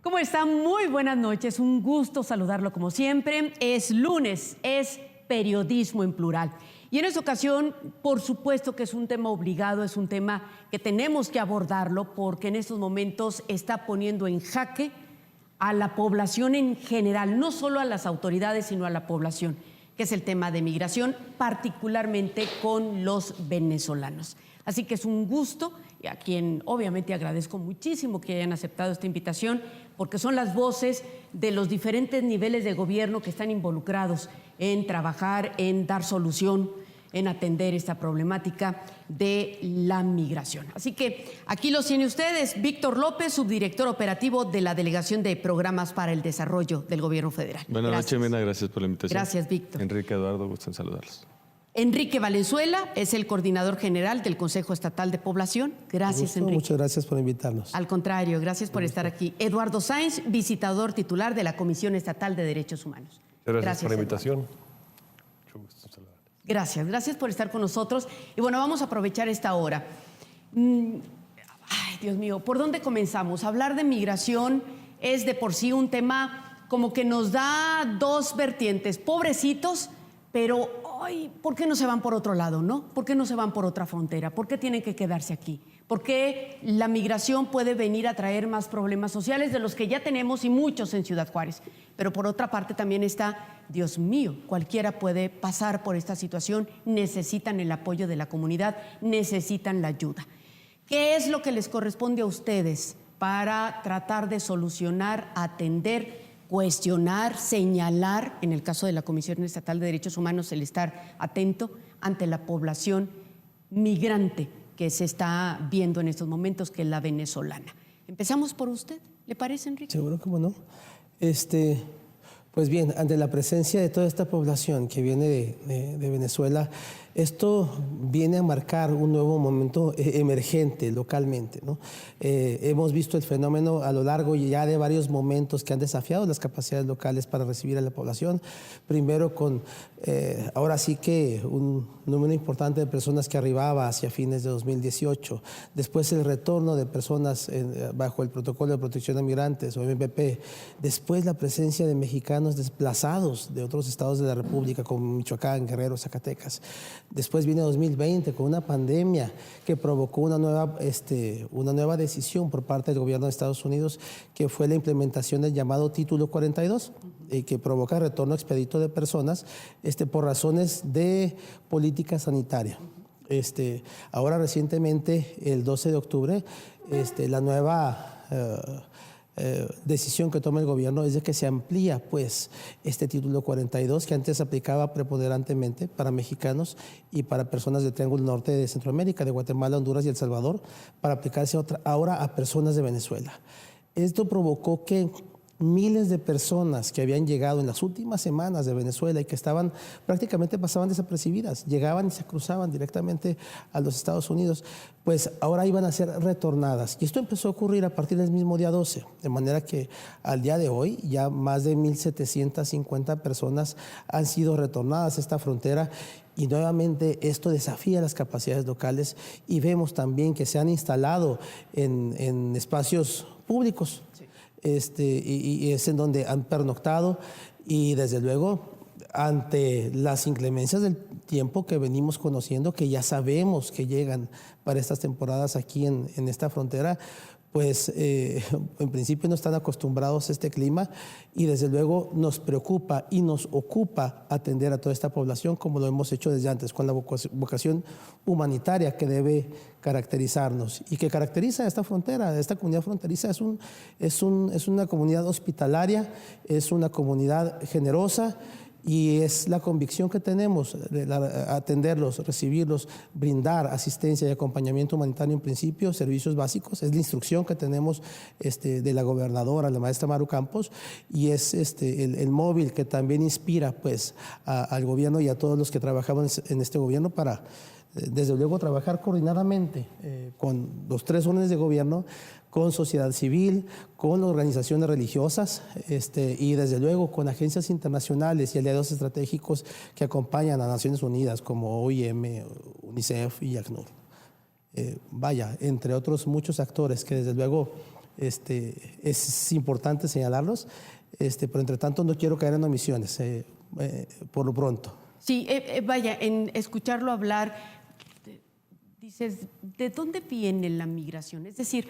¿Cómo está? Muy buenas noches. Un gusto saludarlo como siempre. Es lunes, es periodismo en plural. Y en esta ocasión, por supuesto que es un tema obligado, es un tema que tenemos que abordarlo porque en estos momentos está poniendo en jaque a la población en general, no solo a las autoridades, sino a la población, que es el tema de migración, particularmente con los venezolanos. Así que es un gusto y a quien obviamente agradezco muchísimo que hayan aceptado esta invitación, porque son las voces de los diferentes niveles de gobierno que están involucrados en trabajar, en dar solución, en atender esta problemática de la migración. Así que aquí los tiene ustedes, Víctor López, subdirector operativo de la Delegación de Programas para el Desarrollo del Gobierno Federal. Buenas noches, Mena, gracias por la invitación. Gracias, Víctor. Enrique, Eduardo, gusto en saludarlos. Enrique Valenzuela es el coordinador general del Consejo Estatal de Población. Gracias, Enrique. Muchas gracias por invitarnos. Al contrario, gracias por estar aquí. Eduardo Sáenz, visitador titular de la Comisión Estatal de Derechos Humanos. Gracias por la invitación. Mucho gusto saludar. Gracias por estar con nosotros. Y bueno, vamos a aprovechar esta hora. Ay, Dios mío, ¿por dónde comenzamos? Hablar de migración es de por sí un tema como que nos da dos vertientes. Pobrecitos, pero ay, ¿por qué no se van por otro lado, no? ¿Por qué no se van por otra frontera? ¿Por qué tienen que quedarse aquí? ¿Por qué la migración puede venir a traer más problemas sociales de los que ya tenemos y muchos en Ciudad Juárez? Pero por otra parte también está, Dios mío, cualquiera puede pasar por esta situación, necesitan el apoyo de la comunidad, necesitan la ayuda. ¿Qué es lo que les corresponde a ustedes para tratar de solucionar, atender, cuestionar, señalar, en el caso de la Comisión Estatal de Derechos Humanos, el estar atento ante la población migrante que se está viendo en estos momentos, que es la venezolana? Empezamos por usted, ¿le parece, Enrique? Seguro, cómo no. Pues bien, ante la presencia de toda esta población que viene de Venezuela, esto viene a marcar un nuevo momento emergente localmente, ¿no? Hemos visto el fenómeno a lo largo ya de varios momentos que han desafiado las capacidades locales para recibir a la población. Primero con, ahora sí que un número importante de personas que arribaba hacia fines de 2018. Después el retorno de personas bajo el Protocolo de Protección a Migrantes, o MPP. Después la presencia de mexicanos desplazados de otros estados de la República, como Michoacán, Guerrero, Zacatecas. Después viene 2020 con una pandemia que provocó una nueva decisión por parte del gobierno de Estados Unidos, que fue la implementación del llamado Título 42, que provoca retorno expedito de personas por razones de política sanitaria. Ahora recientemente, el 12 de octubre, la nueva decisión que toma el gobierno es de que se amplía pues este título 42, que antes aplicaba preponderantemente para mexicanos y para personas del Triángulo Norte de Centroamérica, de Guatemala, Honduras y El Salvador, para aplicarse ahora a personas de Venezuela. Esto provocó que miles de personas que habían llegado en las últimas semanas de Venezuela y que prácticamente pasaban desapercibidas, llegaban y se cruzaban directamente a los Estados Unidos, pues ahora iban a ser retornadas. Y esto empezó a ocurrir a partir del mismo día 12, de manera que al día de hoy ya más de 1,750 personas han sido retornadas a esta frontera. Y nuevamente esto desafía las capacidades locales y vemos también que se han instalado en espacios públicos. Y es en donde han pernoctado y desde luego ante las inclemencias del tiempo que venimos conociendo, que ya sabemos que llegan para estas temporadas aquí en esta frontera, pues en principio no están acostumbrados a este clima y desde luego nos preocupa y nos ocupa atender a toda esta población como lo hemos hecho desde antes, con la vocación humanitaria que debe caracterizarnos y que caracteriza a esta frontera, a esta comunidad fronteriza. Es una comunidad hospitalaria, es una comunidad generosa. Y es la convicción que tenemos de atenderlos, recibirlos, brindar asistencia y acompañamiento humanitario en principio, servicios básicos. Es la instrucción que tenemos de la gobernadora, la maestra Maru Campos, y es el móvil que también inspira pues, al gobierno y a todos los que trabajamos en este gobierno para, desde luego, trabajar coordinadamente con los tres órdenes de gobierno, con sociedad civil, con organizaciones religiosas y desde luego con agencias internacionales y aliados estratégicos que acompañan a Naciones Unidas como OIM, UNICEF y ACNUR. Entre otros muchos actores que desde luego es importante señalarlos, pero entre tanto no quiero caer en omisiones por lo pronto. Sí, vaya, en escucharlo hablar, dices, ¿de dónde viene la migración? Es decir,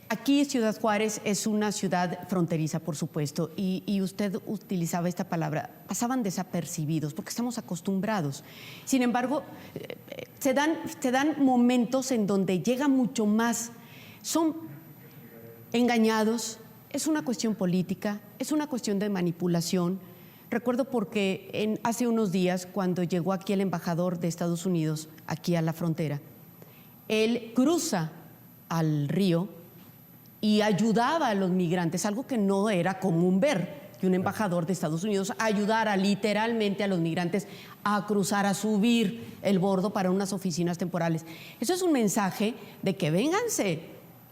aquí Ciudad Juárez es una ciudad fronteriza, por supuesto, y usted utilizaba esta palabra, pasaban desapercibidos, porque estamos acostumbrados. Sin embargo, se dan momentos en donde llega mucho más, son engañados, es una cuestión política, es una cuestión de manipulación. Recuerdo porque hace unos días, cuando llegó aquí el embajador de Estados Unidos, aquí a la frontera, él cruza al río y ayudaba a los migrantes, algo que no era común ver, que un embajador de Estados Unidos ayudara literalmente a los migrantes a cruzar, a subir el bordo para unas oficinas temporales. Eso es un mensaje de que vénganse,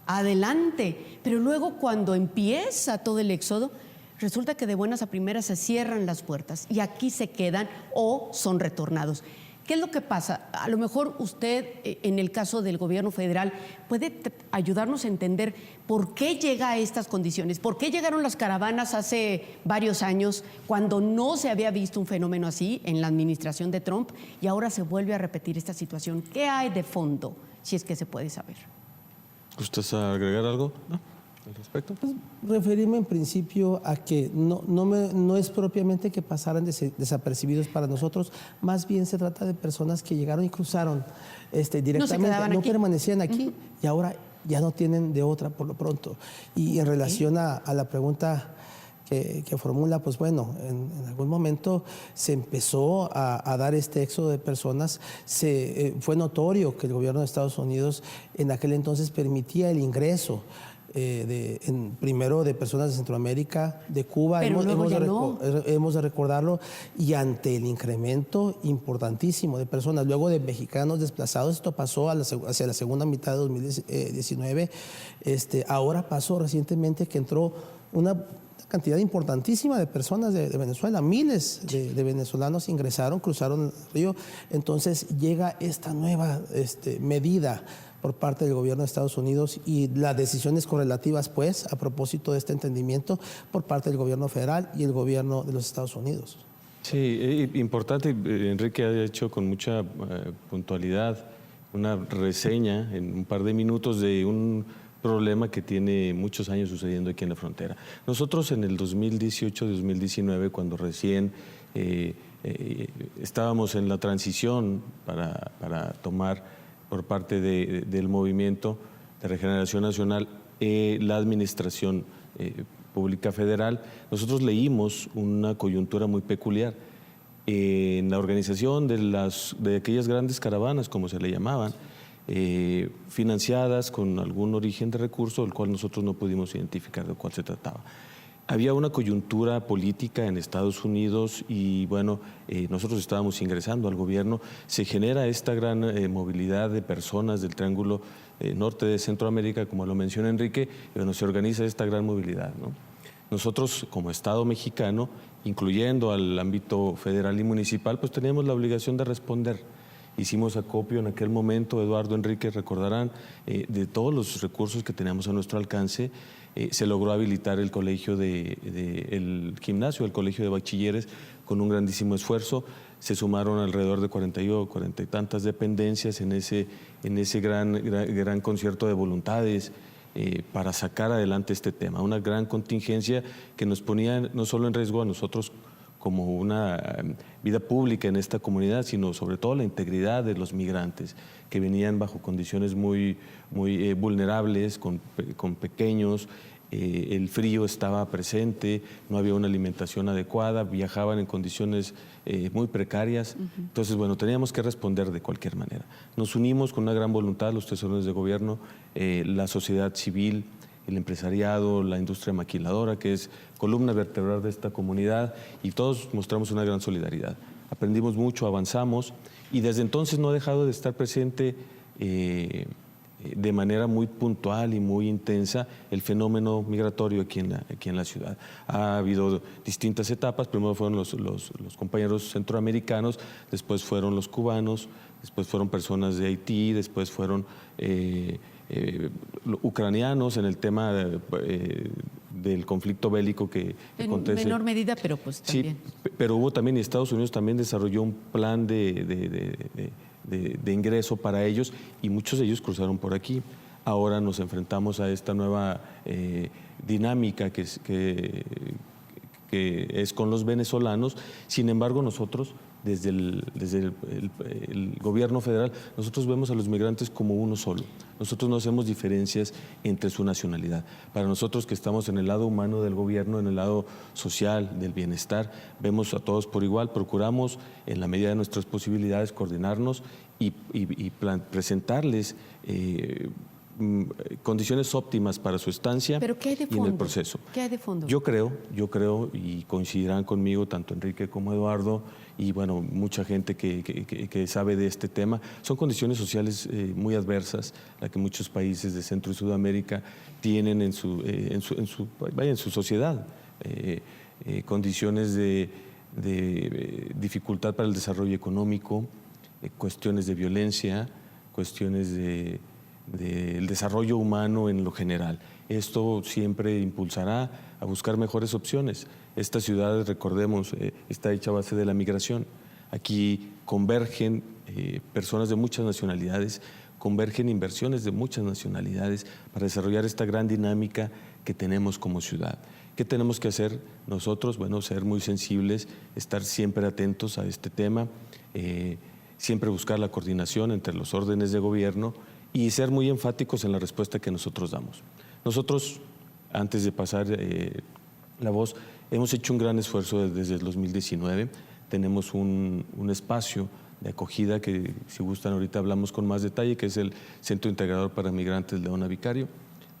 adelante, pero luego cuando empieza todo el éxodo, resulta que de buenas a primeras se cierran las puertas y aquí se quedan o son retornados. ¿Qué es lo que pasa? A lo mejor usted, en el caso del gobierno federal, puede ayudarnos a entender por qué llega a estas condiciones, por qué llegaron las caravanas hace varios años cuando no se había visto un fenómeno así en la administración de Trump y ahora se vuelve a repetir esta situación. ¿Qué hay de fondo, si es que se puede saber? ¿Gustas agregar algo al respecto? Pues, referirme en principio a que no es propiamente que pasaran desapercibidos para nosotros, más bien se trata de personas que llegaron y cruzaron directamente, no permanecían aquí y ahora ya no tienen de otra por lo pronto. Y en relación a la pregunta que formula, pues bueno, en algún momento se empezó a dar este éxodo de personas. Fue notorio que el gobierno de Estados Unidos en aquel entonces permitía el ingreso primero de personas de Centroamérica, de Cuba, hemos de recordarlo, y ante el incremento importantísimo de personas, luego de mexicanos desplazados, esto pasó hacia la segunda mitad de 2019, ahora pasó recientemente que entró una cantidad importantísima de personas de Venezuela, miles de venezolanos ingresaron, cruzaron el río, entonces llega esta nueva medida por parte del gobierno de Estados Unidos y las decisiones correlativas, pues, a propósito de este entendimiento por parte del gobierno federal y el gobierno de los Estados Unidos. Sí, importante, Enrique ha hecho con mucha puntualidad una reseña en un par de minutos de un problema que tiene muchos años sucediendo aquí en la frontera. Nosotros en el 2018-2019, cuando recién estábamos en la transición para tomar por parte del Movimiento de Regeneración Nacional la administración pública federal, nosotros leímos una coyuntura muy peculiar en la organización de aquellas grandes caravanas, como se le llamaban, financiadas con algún origen de recurso, el cual nosotros no pudimos identificar de cuál se trataba. Había una coyuntura política en Estados Unidos y bueno, nosotros estábamos ingresando al gobierno, se genera esta gran movilidad de personas del Triángulo Norte de Centroamérica, como lo menciona Enrique, y bueno, se organiza esta gran movilidad, ¿no? Nosotros como Estado mexicano, incluyendo al ámbito federal y municipal, pues teníamos la obligación de responder. Hicimos acopio en aquel momento, Eduardo, Enrique, recordarán, de todos los recursos que teníamos a nuestro alcance. Se logró habilitar el colegio el gimnasio, el colegio de bachilleres, con un grandísimo esfuerzo. Se sumaron alrededor de 40 y tantas dependencias en ese gran concierto de voluntades para sacar adelante este tema. Una gran contingencia que nos ponía no solo en riesgo a nosotros como una vida pública en esta comunidad, sino sobre todo la integridad de los migrantes que venían bajo condiciones muy vulnerables, con pequeños, el frío estaba presente, no había una alimentación adecuada, viajaban en condiciones muy precarias. Entonces, bueno, teníamos que responder de cualquier manera. Nos unimos con una gran voluntad, los tres órdenes de gobierno, la sociedad civil, el empresariado, la industria maquiladora, que es columna vertebral de esta comunidad, y todos mostramos una gran solidaridad. Aprendimos mucho, avanzamos, y desde entonces no ha dejado de estar presente de manera muy puntual y muy intensa el fenómeno migratorio aquí en la ciudad. Ha habido distintas etapas, primero fueron los compañeros centroamericanos, después fueron los cubanos, después fueron personas de Haití, después fueron ucranianos, en el tema del conflicto bélico que acontece. En menor medida, pero pues también. Sí, pero hubo también, y Estados Unidos también desarrolló un plan de ingreso para ellos, y muchos de ellos cruzaron por aquí. Ahora nos enfrentamos a esta nueva dinámica que es con los venezolanos. Sin embargo, nosotros, desde el gobierno federal, nosotros vemos a los migrantes como uno solo. Nosotros no hacemos diferencias entre su nacionalidad. Para nosotros, que estamos en el lado humano del gobierno, en el lado social, del bienestar, vemos a todos por igual, procuramos, en la medida de nuestras posibilidades, coordinarnos y presentarles condiciones óptimas para su estancia. ¿Pero qué hay de fondo? Y en el proceso. ¿Qué hay de fondo? Yo creo, y coincidirán conmigo tanto Enrique como Eduardo, y bueno, mucha gente que sabe de este tema, son condiciones sociales muy adversas, la que muchos países de Centro y Sudamérica tienen en su sociedad. Condiciones de dificultad para el desarrollo económico, cuestiones de violencia, cuestiones del desarrollo humano en lo general. Esto siempre impulsará a buscar mejores opciones. Esta ciudad, recordemos, está hecha a base de la migración. Aquí convergen personas de muchas nacionalidades, convergen inversiones de muchas nacionalidades para desarrollar esta gran dinámica que tenemos como ciudad. ¿Qué tenemos que hacer nosotros? Bueno, ser muy sensibles, estar siempre atentos a este tema, siempre buscar la coordinación entre los órdenes de gobierno y ser muy enfáticos en la respuesta que nosotros damos. Nosotros, antes de pasar la voz, hemos hecho un gran esfuerzo desde el 2019. Tenemos un espacio de acogida que, si gustan, ahorita hablamos con más detalle, que es el Centro Integrador para Migrantes Leona Vicario.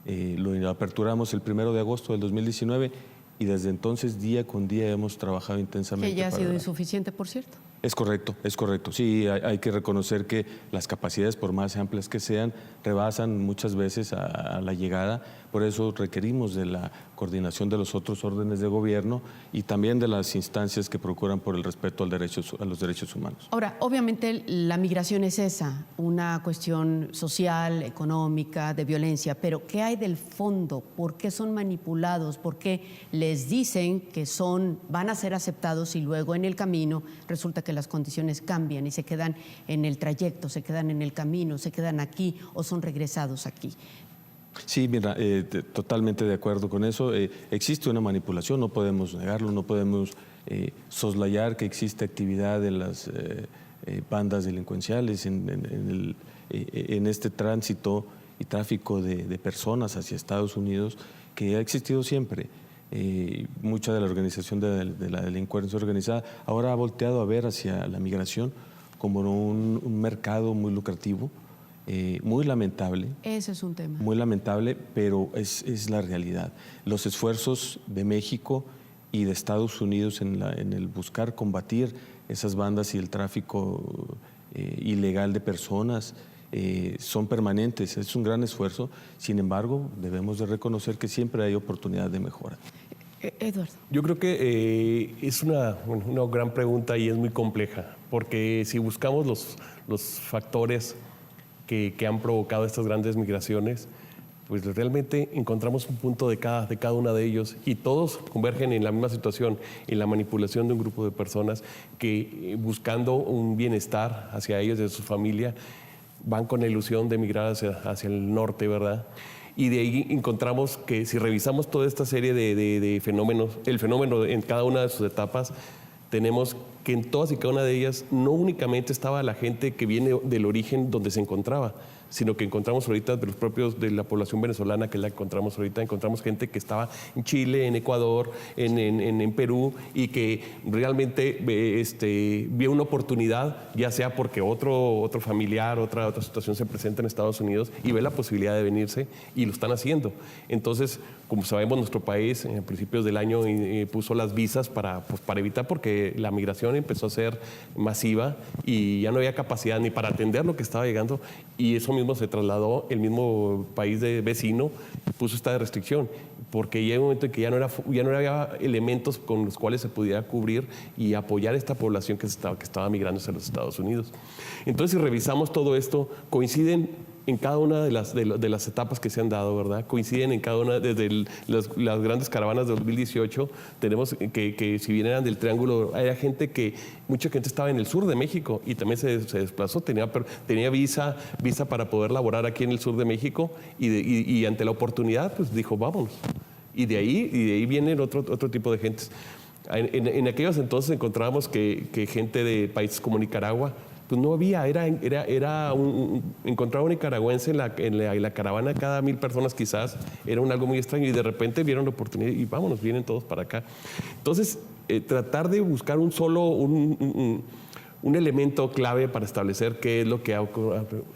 Lo aperturamos el 1 de agosto del 2019 y desde entonces, día con día, hemos trabajado intensamente. Que ya ha sido insuficiente, por cierto. Es correcto, es correcto. Sí, hay que reconocer que las capacidades, por más amplias que sean, rebasan muchas veces a la llegada. Por eso requerimos de la coordinación de los otros órdenes de gobierno y también de las instancias que procuran por el respeto a los derechos humanos. Ahora, obviamente la migración es esa, una cuestión social, económica, de violencia, pero ¿qué hay del fondo? ¿Por qué son manipulados? ¿Por qué les dicen que van a ser aceptados y luego en el camino resulta que las condiciones cambian y se quedan en el trayecto, se quedan en el camino, se quedan aquí o son regresados aquí? Sí, mira, totalmente de acuerdo con eso. Existe una manipulación, no podemos negarlo, no podemos soslayar que existe actividad de las bandas delincuenciales en este tránsito y tráfico de personas hacia Estados Unidos, que ha existido siempre. Mucha de la organización de la delincuencia organizada ahora ha volteado a ver hacia la migración como un mercado muy lucrativo. Muy lamentable. Ese es un tema. Muy lamentable, pero es la realidad. Los esfuerzos de México y de Estados Unidos en el buscar combatir esas bandas y el tráfico ilegal de personas son permanentes. Es un gran esfuerzo. Sin embargo, debemos de reconocer que siempre hay oportunidad de mejora. Eduardo. Yo creo que es una gran pregunta y es muy compleja, porque si buscamos los factores que han provocado estas grandes migraciones, pues realmente encontramos un punto de cada una de ellos y todos convergen en la misma situación, en la manipulación de un grupo de personas que buscando un bienestar hacia ellos y de su familia, van con la ilusión de migrar hacia el norte, ¿verdad? Y de ahí encontramos que si revisamos toda esta serie de fenómenos, el fenómeno en cada una de sus etapas, tenemos que en todas y cada una de ellas no únicamente estaba la gente que viene del origen donde se encontraba, sino que encontramos ahorita de los propios de la población venezolana, que la encontramos ahorita, encontramos gente que estaba en Chile, en Ecuador, en Perú, y que realmente vio una oportunidad, ya sea porque otro familiar, otra situación se presenta en Estados Unidos y ve la posibilidad de venirse y lo están haciendo. Entonces, como sabemos, nuestro país a principios del año puso las visas para evitar, porque la migración empezó a ser masiva y ya no había capacidad ni para atender lo que estaba llegando, y eso mismo se trasladó, el mismo país vecino puso esta restricción, porque llega un momento en que ya no había elementos con los cuales se pudiera cubrir y apoyar a esta población que estaba migrando hacia los Estados Unidos. Entonces, si revisamos todo esto, coinciden en cada una de las etapas que se han dado, ¿verdad? Coinciden en cada una, desde las grandes caravanas de 2018, tenemos que si bien eran del Triángulo, había mucha gente estaba en el sur de México y también se desplazó, tenía visa para poder laborar aquí en el sur de México y ante la oportunidad, pues dijo, vámonos. Y de ahí vienen otro tipo de gentes. En aquellos entonces encontrábamos que gente de países como Nicaragua, pues no había, encontrar un nicaragüense en la caravana cada 1,000 personas quizás, era algo muy extraño y de repente vieron la oportunidad y vámonos, vienen todos para acá. Entonces, tratar de buscar un elemento clave para establecer qué es lo que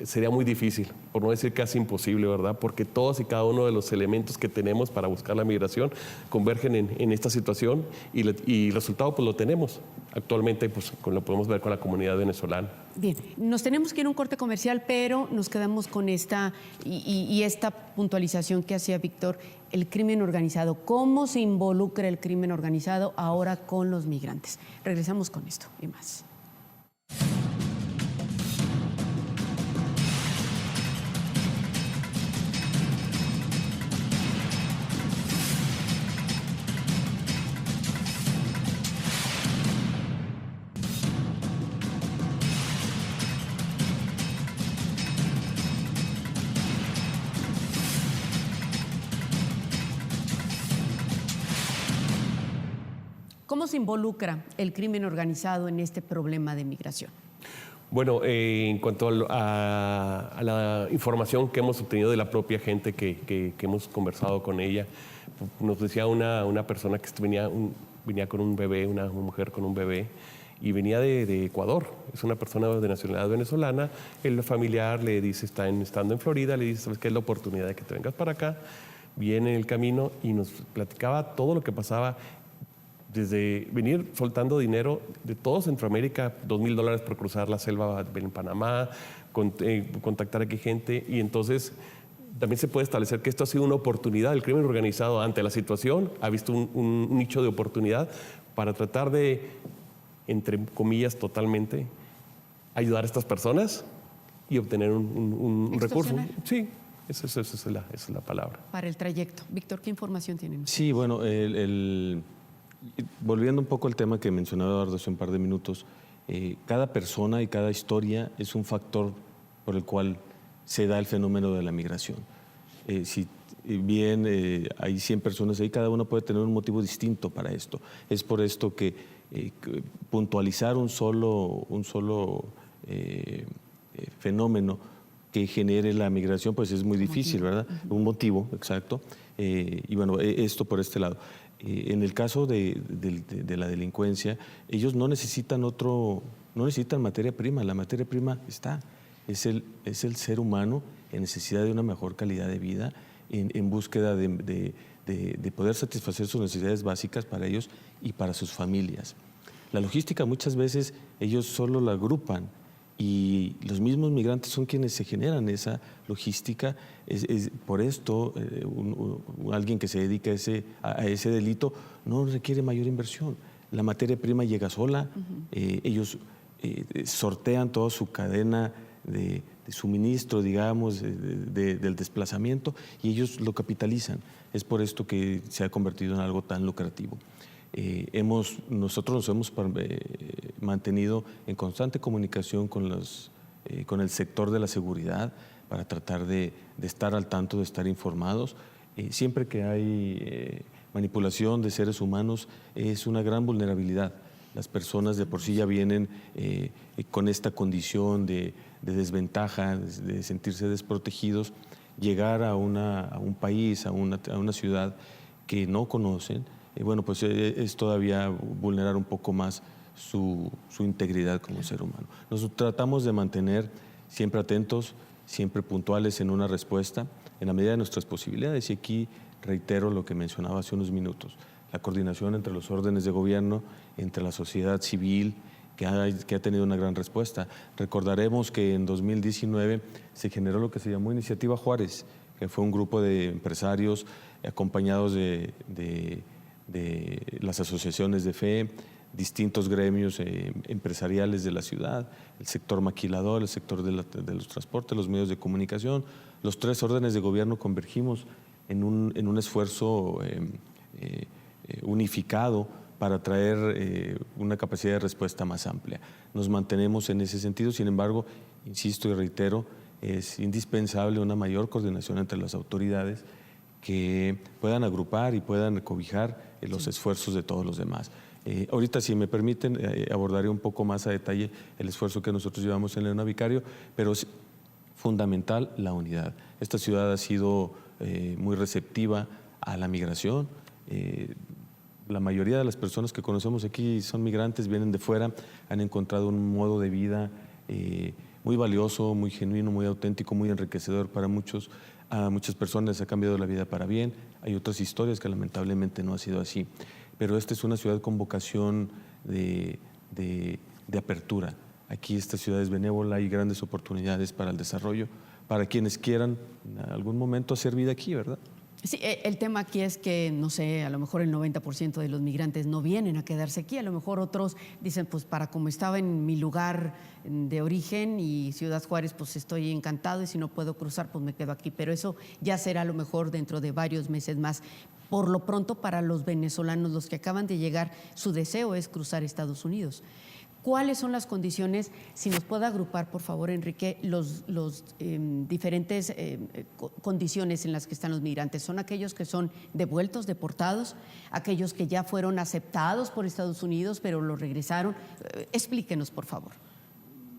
sería muy difícil, por no decir casi imposible, ¿verdad? Porque todos y cada uno de los elementos que tenemos para buscar la migración convergen en esta situación y el resultado pues lo tenemos actualmente, pues lo podemos ver con la comunidad venezolana. Bien, nos tenemos que ir a un corte comercial, pero nos quedamos con esta y esta puntualización que hacía Víctor, el crimen organizado. ¿Cómo se involucra el crimen organizado ahora con los migrantes? Regresamos con esto y más. ¿Cómo se involucra el crimen organizado en este problema de migración? Bueno, en cuanto a la información que hemos obtenido de la propia gente que hemos conversado con ella, nos decía una persona que venía con un bebé, una mujer con un bebé, y venía de Ecuador. Es una persona de nacionalidad venezolana. El familiar le dice, estando en Florida, le dice, ¿sabes qué es la oportunidad de que te vengas para acá? Viene en el camino y nos platicaba todo lo que pasaba, desde venir soltando dinero de todo Centroamérica, $2,000 por cruzar la selva en Panamá, contactar aquí gente, y entonces también se puede establecer que esto ha sido una oportunidad. El crimen organizado ante la situación ha visto un nicho de oportunidad para tratar de, entre comillas totalmente, ayudar a estas personas y obtener un recurso. Sí, esa es la palabra. Para el trayecto. Víctor, ¿qué información tienen? Sí, bueno, volviendo un poco al tema que mencionaba Eduardo hace un par de minutos, cada persona y cada historia es un factor por el cual se da el fenómeno de la migración. Si bien hay 100 personas ahí, cada uno puede tener un motivo distinto para esto. Es por esto que puntualizar un solo fenómeno que genere la migración, pues es muy difícil, ¿verdad? Un motivo, exacto. Y bueno, esto por este lado. En el caso de la delincuencia, ellos no necesitan materia prima. La materia prima está. Es el ser humano en necesidad de una mejor calidad de vida, en búsqueda de poder satisfacer sus necesidades básicas para ellos y para sus familias. La logística muchas veces ellos solo la agrupan y los mismos migrantes son quienes se generan esa logística. Por esto, alguien que se dedica a ese delito no requiere mayor inversión. La materia prima llega sola, ellos sortean toda su cadena de suministro, digamos, del desplazamiento, y ellos lo capitalizan. Es por esto que se ha convertido en algo tan lucrativo. Nosotros nos hemos mantenido en constante comunicación con el sector de la seguridad para tratar de estar al tanto, de estar informados. Siempre que hay manipulación de seres humanos es una gran vulnerabilidad. Las personas de por sí ya vienen con esta condición de desventaja, de sentirse desprotegidos. Llegar a un país, a una ciudad que no conocen, bueno, pues es todavía vulnerar un poco más su integridad como ser humano. Nosotros tratamos de mantener siempre atentos, siempre puntuales en una respuesta, en la medida de nuestras posibilidades. Y aquí reitero lo que mencionaba hace unos minutos, la coordinación entre los órdenes de gobierno, entre la sociedad civil, que ha tenido una gran respuesta. Recordaremos que en 2019 se generó lo que se llamó Iniciativa Juárez, que fue un grupo de empresarios acompañados de las asociaciones de fe, distintos gremios empresariales de la ciudad, el sector maquilador, el sector de los transportes, los medios de comunicación. Los 3 órdenes de gobierno convergimos en un esfuerzo unificado para traer una capacidad de respuesta más amplia. Nos mantenemos en ese sentido, sin embargo, insisto y reitero, es indispensable una mayor coordinación entre las autoridades que puedan agrupar y puedan cobijar los esfuerzos de todos los demás. Ahorita, si me permiten, abordaré un poco más a detalle el esfuerzo que nosotros llevamos en Leona Vicario, pero es fundamental la unidad. Esta ciudad ha sido muy receptiva a la migración. La mayoría de las personas que conocemos aquí son migrantes, vienen de fuera, han encontrado un modo de vida muy valioso, muy genuino, muy auténtico, muy enriquecedor para muchos. A muchas personas ha cambiado la vida para bien. Hay otras historias que lamentablemente no ha sido así. Pero esta es una ciudad con vocación de apertura. Aquí esta ciudad es benévola, hay grandes oportunidades para el desarrollo, para quienes quieran en algún momento hacer vida aquí, ¿verdad? Sí, el tema aquí es que, no sé, a lo mejor el 90% de los migrantes no vienen a quedarse aquí. A lo mejor otros dicen, pues para como estaba en mi lugar de origen y Ciudad Juárez, pues estoy encantado y si no puedo cruzar, pues me quedo aquí. Pero eso ya será a lo mejor dentro de varios meses más. Por lo pronto, para los venezolanos, los que acaban de llegar, su deseo es cruzar Estados Unidos. ¿Cuáles son las condiciones? Si nos puede agrupar, por favor, Enrique, los diferentes condiciones en las que están los migrantes. ¿Son aquellos que son devueltos, deportados? ¿Aquellos que ya fueron aceptados por Estados Unidos, pero los regresaron? Explíquenos, por favor.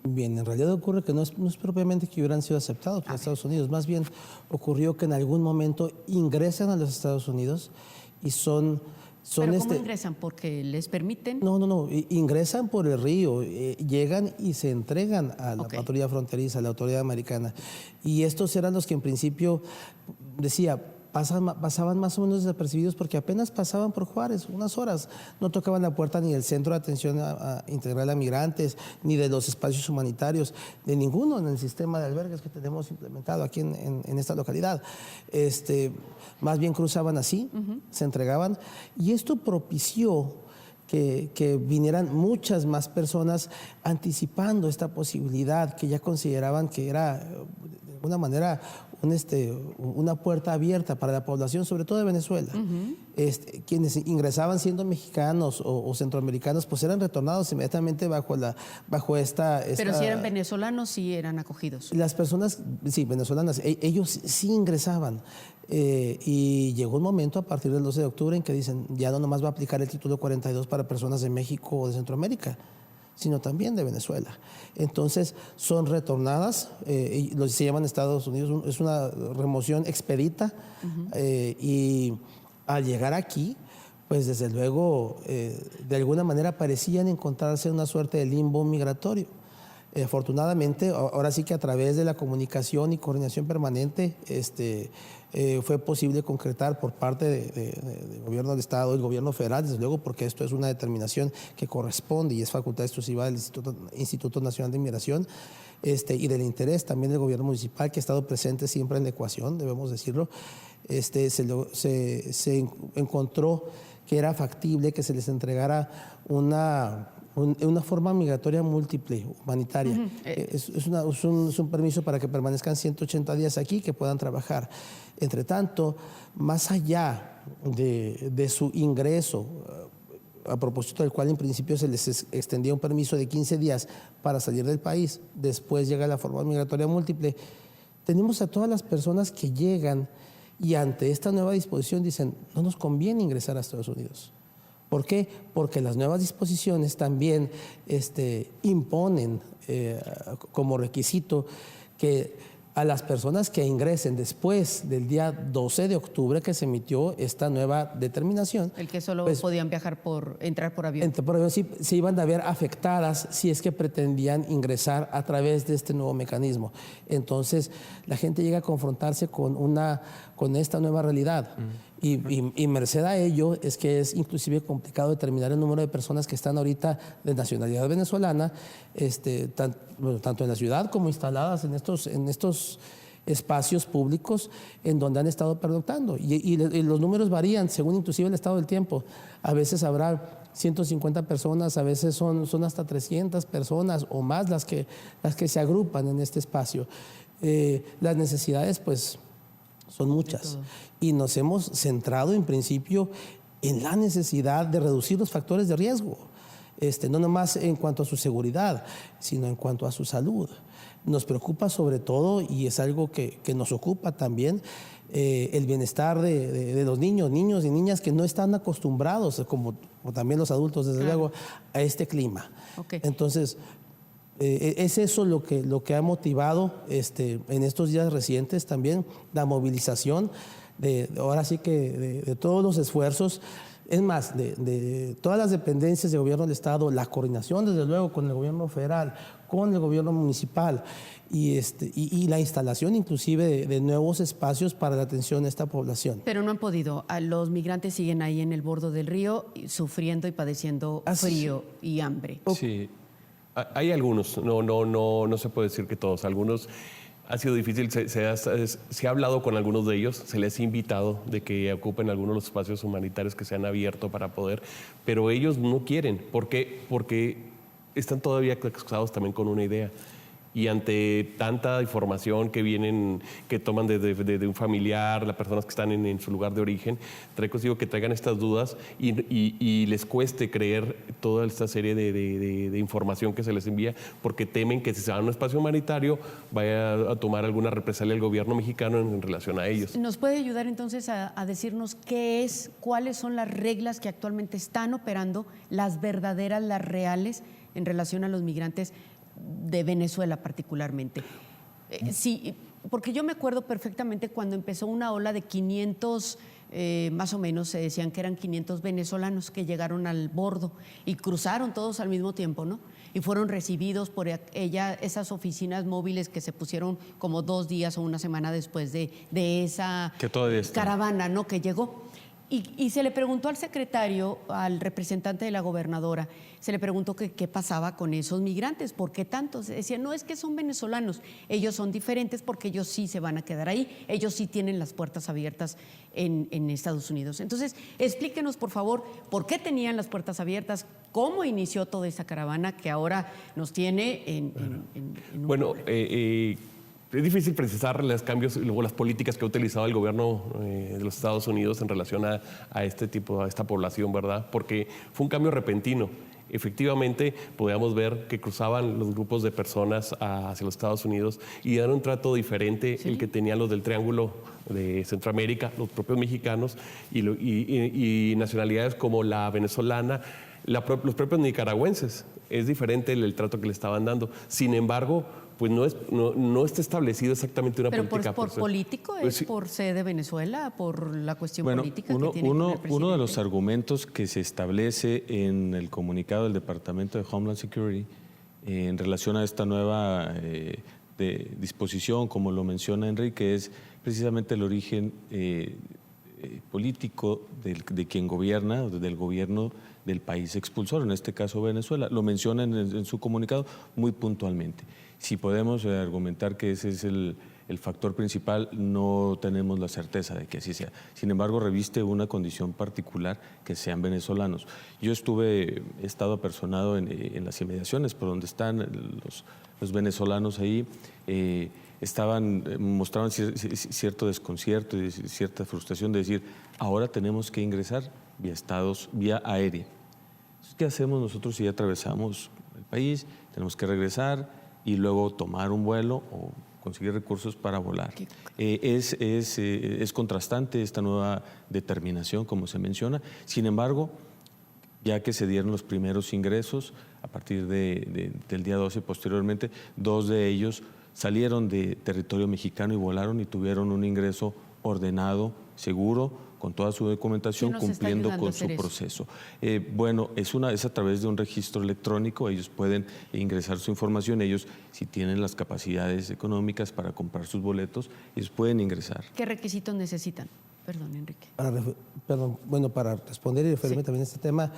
Bien, en realidad ocurre que no es propiamente que hubieran sido aceptados por Estados Unidos, más bien ocurrió que en algún momento ingresan a los Estados Unidos y son ¿Pero cómo ingresan? ¿Porque les permiten? No. Ingresan por el río, llegan y se entregan a la patrulla fronteriza, a la autoridad americana. Y estos eran los que en principio, decía, pasaban más o menos desapercibidos porque apenas pasaban por Juárez, unas horas. No tocaban la puerta ni del Centro de Atención Integral a Migrantes, ni de los espacios humanitarios, de ninguno en el sistema de albergues que tenemos implementado aquí en esta localidad. Más bien cruzaban así, se entregaban, y esto propició que vinieran muchas más personas anticipando esta posibilidad que ya consideraban que era, de alguna manera, una puerta abierta para la población, sobre todo de Venezuela. Quienes ingresaban siendo mexicanos o centroamericanos, pues eran retornados inmediatamente bajo esta... Pero si eran venezolanos, sí eran acogidos. Las personas, sí, venezolanas, ellos sí ingresaban. Y llegó un momento a partir del 12 de octubre en que dicen, ya no nomás va a aplicar el título 42 para personas de México o de Centroamérica, sino también de Venezuela. Entonces son retornadas, se llaman Estados Unidos, es una remoción expedita, y al llegar aquí, pues desde luego, de alguna manera parecían encontrarse en una suerte de limbo migratorio. Afortunadamente, ahora sí que a través de la comunicación y coordinación permanente, fue posible concretar por parte del gobierno del Estado, el gobierno federal, desde luego, porque esto es una determinación que corresponde y es facultad exclusiva del Instituto Nacional de Inmigración, y del interés también del gobierno municipal, que ha estado presente siempre en la ecuación, debemos decirlo. Se encontró que era factible que se les entregara una forma migratoria múltiple, humanitaria. Es un permiso para que permanezcan 180 días aquí, que puedan trabajar. Entre tanto, más allá de su ingreso, a propósito del cual en principio se les extendía un permiso de 15 días para salir del país, después llega la forma migratoria múltiple, tenemos a todas las personas que llegan y ante esta nueva disposición dicen, no nos conviene ingresar a Estados Unidos. ¿Por qué? Porque las nuevas disposiciones también imponen como requisito que a las personas que ingresen después del día 12 de octubre que se emitió esta nueva determinación. El que solo pues, podían entrar por avión. Por avión sí, se iban a ver afectadas si es que pretendían ingresar a través de este nuevo mecanismo. Entonces, la gente llega a confrontarse con esta nueva realidad. Y merced a ello es que es inclusive complicado determinar el número de personas que están ahorita de nacionalidad venezolana, tanto en la ciudad como instaladas en estos espacios públicos en donde han estado pernoctando. Y los números varían según inclusive el estado del tiempo. A veces habrá 150 personas, a veces son hasta 300 personas o más las que se agrupan en este espacio. Las necesidades, pues, son muchas. Y nos hemos centrado, en principio, en la necesidad de reducir los factores de riesgo. No nomás en cuanto a su seguridad, sino en cuanto a su salud. Nos preocupa sobre todo, y es algo que nos ocupa también, el bienestar de los niños y niñas que no están acostumbrados, como también los adultos, desde luego, a este clima. Okay. Entonces, es eso lo que ha motivado en estos días recientes también la movilización ahora sí que de todos los esfuerzos. Es más, de todas las dependencias del gobierno del Estado, la coordinación, desde luego, con el gobierno federal, con el gobierno municipal y la instalación inclusive de nuevos espacios para la atención a esta población. Pero no han podido. Los migrantes siguen ahí en el borde del río sufriendo y padeciendo frío y hambre. Sí, hay algunos, no se puede decir que todos, algunos. Ha sido difícil, se ha hablado con algunos de ellos, se les ha invitado de que ocupen algunos de los espacios humanitarios que se han abierto para poder, pero ellos no quieren. ¿Por qué? Porque están todavía casados también con una idea. Y ante tanta información que toman de un familiar, las personas que están en su lugar de origen, trae consigo que traigan estas dudas y les cueste creer toda esta serie de información que se les envía, porque temen que si se van a un espacio humanitario vaya a tomar alguna represalia el gobierno mexicano en relación a ellos. ¿Nos puede ayudar entonces a decirnos cuáles son las reglas que actualmente están operando, las verdaderas, las reales, en relación a los migrantes de Venezuela particularmente? Sí, porque yo me acuerdo perfectamente cuando empezó una ola de 500, más o menos se decían que eran 500 venezolanos que llegaron al bordo y cruzaron todos al mismo tiempo, ¿no? Y fueron recibidos por esas oficinas móviles que se pusieron como 2 días o una semana después de esa caravana, ¿no?, que llegó. Y se le preguntó al secretario, al representante de la gobernadora, se le preguntó qué pasaba con esos migrantes, ¿por qué tantos? Decía, no, es que son venezolanos, ellos son diferentes porque ellos sí se van a quedar ahí, ellos sí tienen las puertas abiertas en Estados Unidos. Entonces, explíquenos, por favor, por qué tenían las puertas abiertas, cómo inició toda esa caravana que ahora nos tiene en Bueno, es difícil precisar los cambios y luego las políticas que ha utilizado el gobierno de los Estados Unidos en relación a esta población, ¿verdad? Porque fue un cambio repentino. Efectivamente, podíamos ver que cruzaban los grupos de personas hacia los Estados Unidos y era un trato diferente el que tenían los del Triángulo de Centroamérica, los propios mexicanos y nacionalidades como la venezolana, los propios nicaragüenses. Es diferente el trato que le estaban dando. Sin embargo, pues no está establecido exactamente una política. ¿Pero por político? Pues, ¿Es por ser de Venezuela? ¿Por la cuestión política uno, que tiene con el presidente? Uno de los argumentos que se establece en el comunicado del Departamento de Homeland Security en relación a esta nueva disposición, como lo menciona Enrique, es precisamente el origen político de quien gobierna, o del gobierno del país expulsor, en este caso Venezuela. Lo menciona en su comunicado muy puntualmente. Si podemos argumentar que ese es el factor principal, no tenemos la certeza de que así sea. Sin embargo, reviste una condición particular que sean venezolanos. Yo he estado apersonado en las inmediaciones por donde están los venezolanos ahí. Mostraban cierto desconcierto y cierta frustración de decir, ahora tenemos que ingresar vía aérea. ¿Qué hacemos nosotros si ya atravesamos el país? Tenemos que regresar y luego tomar un vuelo o conseguir recursos para volar. Es contrastante esta nueva determinación, como se menciona. Sin embargo, ya que se dieron los primeros ingresos, a partir del día 12 posteriormente, 2 de ellos salieron de territorio mexicano y volaron y tuvieron un ingreso ordenado, seguro, con toda su documentación, cumpliendo con su proceso. Bueno, es a través de un registro electrónico, ellos pueden ingresar su información, ellos si tienen las capacidades económicas para comprar sus boletos, ellos pueden ingresar. ¿Qué requisitos necesitan? Perdón, Enrique. Para responder y referirme también a este tema,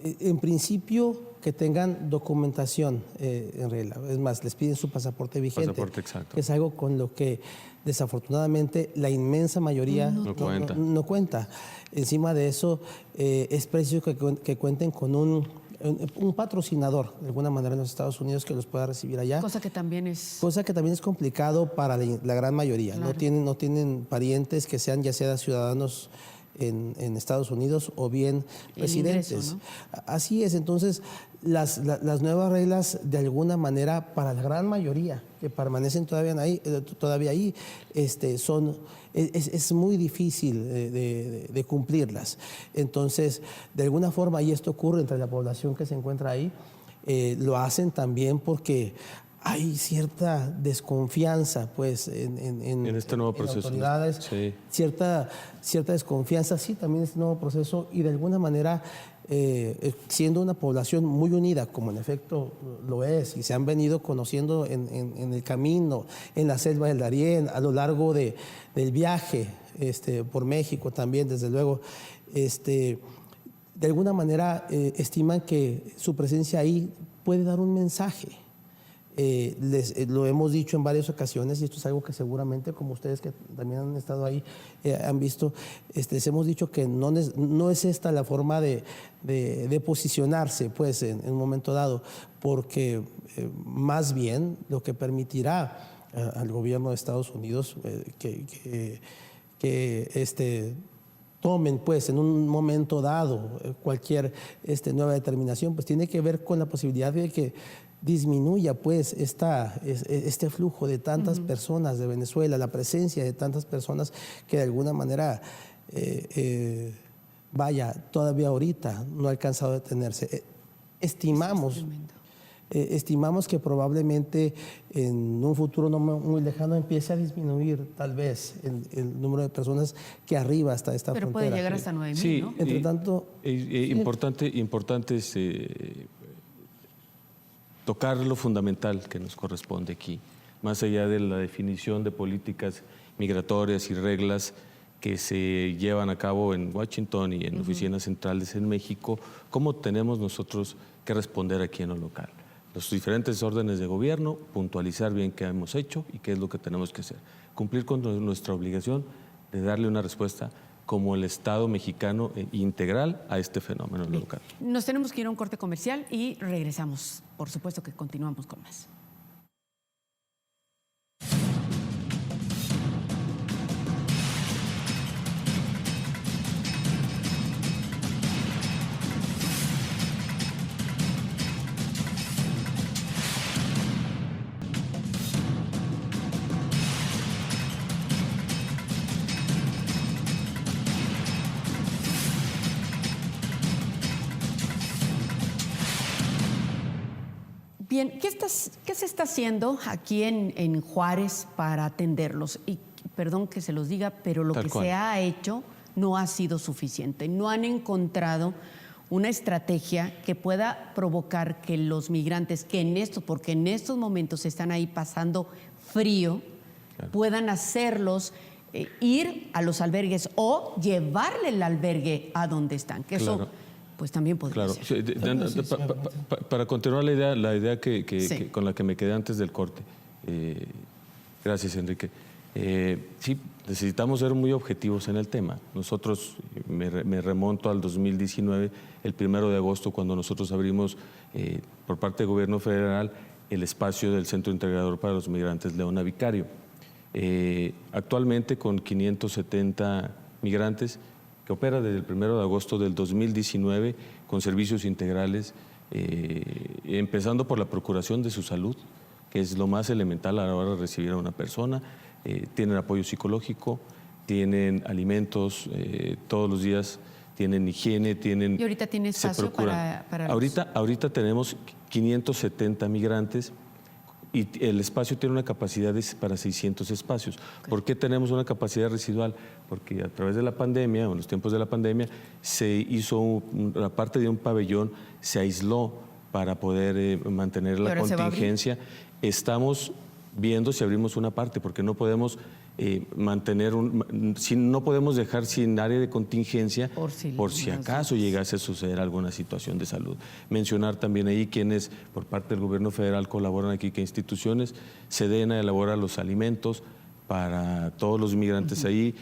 En principio, que tengan documentación en regla. Es más, les piden su pasaporte vigente. Pasaporte, exacto. Que es algo con lo que desafortunadamente la inmensa mayoría no cuenta. Encima de eso, es preciso que cuenten con un patrocinador, de alguna manera, en los Estados Unidos, que los pueda recibir allá. Cosa que también es complicado para la gran mayoría. Claro. No tienen parientes que sean ya sea ciudadanos en Estados Unidos o bien residentes. Ingreso, ¿no? Así es. Entonces, las nuevas reglas, de alguna manera, para la gran mayoría que permanecen todavía ahí, es muy difícil de cumplirlas. Entonces, de alguna forma, y esto ocurre entre la población que se encuentra ahí, lo hacen también porque hay cierta desconfianza, pues, en este nuevo proceso. Autoridades, sí. cierta desconfianza, sí, también en este nuevo proceso, y de alguna manera, siendo una población muy unida, como en efecto lo es, y se han venido conociendo en el camino, en la selva del Darién, a lo largo del viaje por México también, desde luego, de alguna manera estiman que su presencia ahí puede dar un mensaje. Lo hemos dicho en varias ocasiones, y esto es algo que seguramente, como ustedes que también han estado ahí, han visto, les hemos dicho que no es esta la forma de posicionarse, pues, en un momento dado, porque más bien lo que permitirá al gobierno de Estados Unidos que tomen, pues, en un momento dado cualquier nueva determinación, pues tiene que ver con la posibilidad de que disminuya, pues, este flujo de tantas personas de Venezuela, la presencia de tantas personas que de alguna manera, todavía ahorita no ha alcanzado a detenerse. Estimamos que probablemente en un futuro no muy lejano empiece a disminuir, tal vez, el número de personas que arriba hasta esta frontera. Pero puede llegar hasta 9,000, sí, ¿no? Entre tanto, importante es tocar lo fundamental que nos corresponde aquí, más allá de la definición de políticas migratorias y reglas que se llevan a cabo en Washington y en oficinas centrales en México. ¿Cómo tenemos nosotros que responder aquí en lo local? Los diferentes órdenes de gobierno, puntualizar bien qué hemos hecho y qué es lo que tenemos que hacer. Cumplir con nuestra obligación de darle una respuesta como el Estado mexicano integral a este fenómeno local. Nos tenemos que ir a un corte comercial y regresamos. Por supuesto que continuamos con más. Bien, ¿qué se está haciendo aquí en Juárez para atenderlos? Y perdón que se los diga, pero lo que se ha hecho no ha sido suficiente. No han encontrado una estrategia que pueda provocar que los migrantes, porque en estos momentos están ahí pasando frío, puedan hacerlos ir a los albergues o llevarle el albergue a donde están. Que eso pues también podría ser. Para continuar la idea con la que me quedé antes del corte. Gracias, Enrique. Sí, necesitamos ser muy objetivos en el tema. Nosotros, me remonto al 2019, el 1 de agosto, cuando nosotros abrimos por parte del gobierno federal el espacio del Centro Integrador para los Migrantes Leona Vicario. Actualmente, con 570 migrantes, que opera desde el 1 de agosto del 2019 con servicios integrales, empezando por la procuración de su salud, que es lo más elemental a la hora de recibir a una persona. Tienen apoyo psicológico, tienen alimentos todos los días, tienen higiene, tienen... ¿Y ahorita tiene espacio para ahorita tenemos 570 migrantes y el espacio tiene una capacidad para 600 espacios. Okay. ¿Por qué tenemos una capacidad residual? Porque a través de la pandemia, o en los tiempos de la pandemia, se hizo la parte de un pabellón, se aisló para poder mantener la contingencia. Estamos viendo si abrimos una parte, porque no podemos mantener no podemos dejar sin área de contingencia por si acaso llegase a suceder alguna situación de salud. Mencionar también ahí quienes por parte del gobierno federal colaboran aquí, qué instituciones. SEDENA elabora los alimentos para todos los migrantes ahí,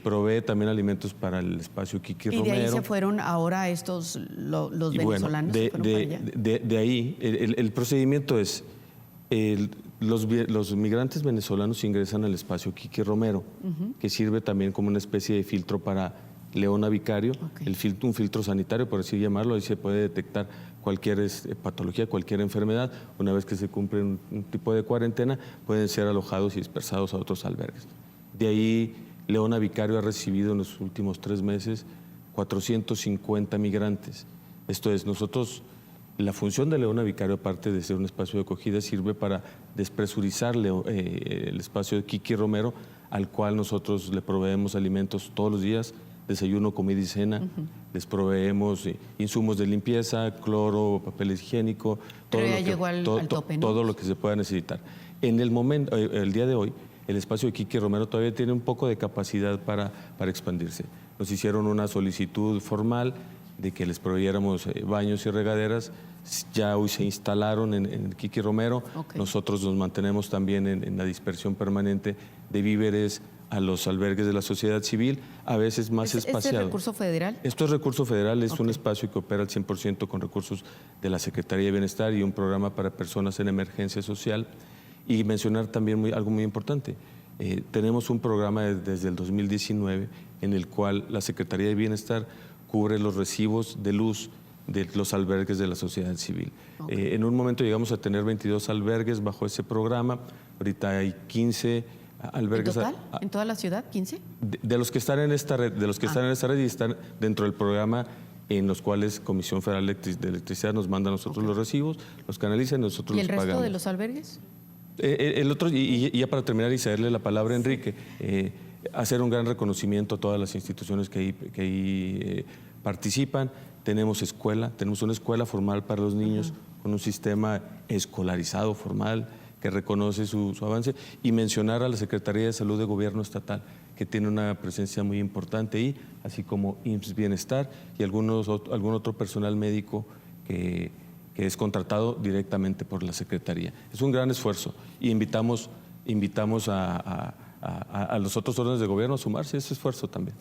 provee también alimentos para el espacio Kiki Romero. ¿Y de ahí se fueron ahora los venezolanos? Bueno, de ahí, el procedimiento es, los migrantes venezolanos ingresan al espacio Kiki Romero, que sirve también como una especie de filtro para Leona Vicario, un filtro sanitario, por así llamarlo. Ahí se puede detectar cualquier patología, cualquier enfermedad. Una vez que se cumple un tipo de cuarentena, pueden ser alojados y dispersados a otros albergues. De ahí, Leona Vicario ha recibido en los últimos 3 meses 450 migrantes. Esto es, la función de Leona Vicario, aparte de ser un espacio de acogida, sirve para despresurizar el espacio de Kiki Romero, al cual nosotros le proveemos alimentos todos los días, desayuno, comida y cena. Les proveemos insumos de limpieza, cloro, papel higiénico, todo lo que se pueda necesitar. En el día de hoy, el espacio de Kiki Romero todavía tiene un poco de capacidad para expandirse. Nos hicieron una solicitud formal de que les proveyéramos baños y regaderas. Ya hoy se instalaron en Kiki Romero. Nosotros nos mantenemos también en la dispersión permanente de víveres a los albergues de la sociedad civil, a veces más espaciado. ¿Es recurso federal? Esto es recurso federal, es un espacio que opera al 100% con recursos de la Secretaría de Bienestar y un programa para personas en emergencia social. Y mencionar también algo muy importante. Tenemos un programa desde el 2019 en el cual la Secretaría de Bienestar cubre los recibos de luz de los albergues de la sociedad civil. En un momento llegamos a tener 22 albergues bajo ese programa. Ahorita hay 15 albergues. ¿En total? ¿En toda la ciudad? ¿15? De los que están en esta red, y están dentro del programa en los cuales Comisión Federal de Electricidad nos manda a nosotros los recibos, los canaliza y nosotros los pagamos. ¿Y el resto de los albergues? El otro, y ya para terminar y cederle la palabra a Enrique, hacer un gran reconocimiento a todas las instituciones que ahí participan. Tenemos una escuela formal para los niños con un sistema escolarizado formal que reconoce su avance, y mencionar a la Secretaría de Salud de Gobierno Estatal, que tiene una presencia muy importante ahí, así como IMSS Bienestar y algún otro personal médico que es contratado directamente por la Secretaría. Es un gran esfuerzo y invitamos a los otros órdenes de gobierno a sumarse a ese esfuerzo también.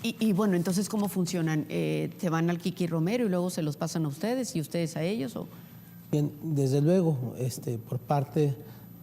Y bueno, entonces, ¿cómo funcionan? ¿Se van al Kiki Romero y luego se los pasan a ustedes y ustedes a ellos? ¿O? Bien, desde luego, por parte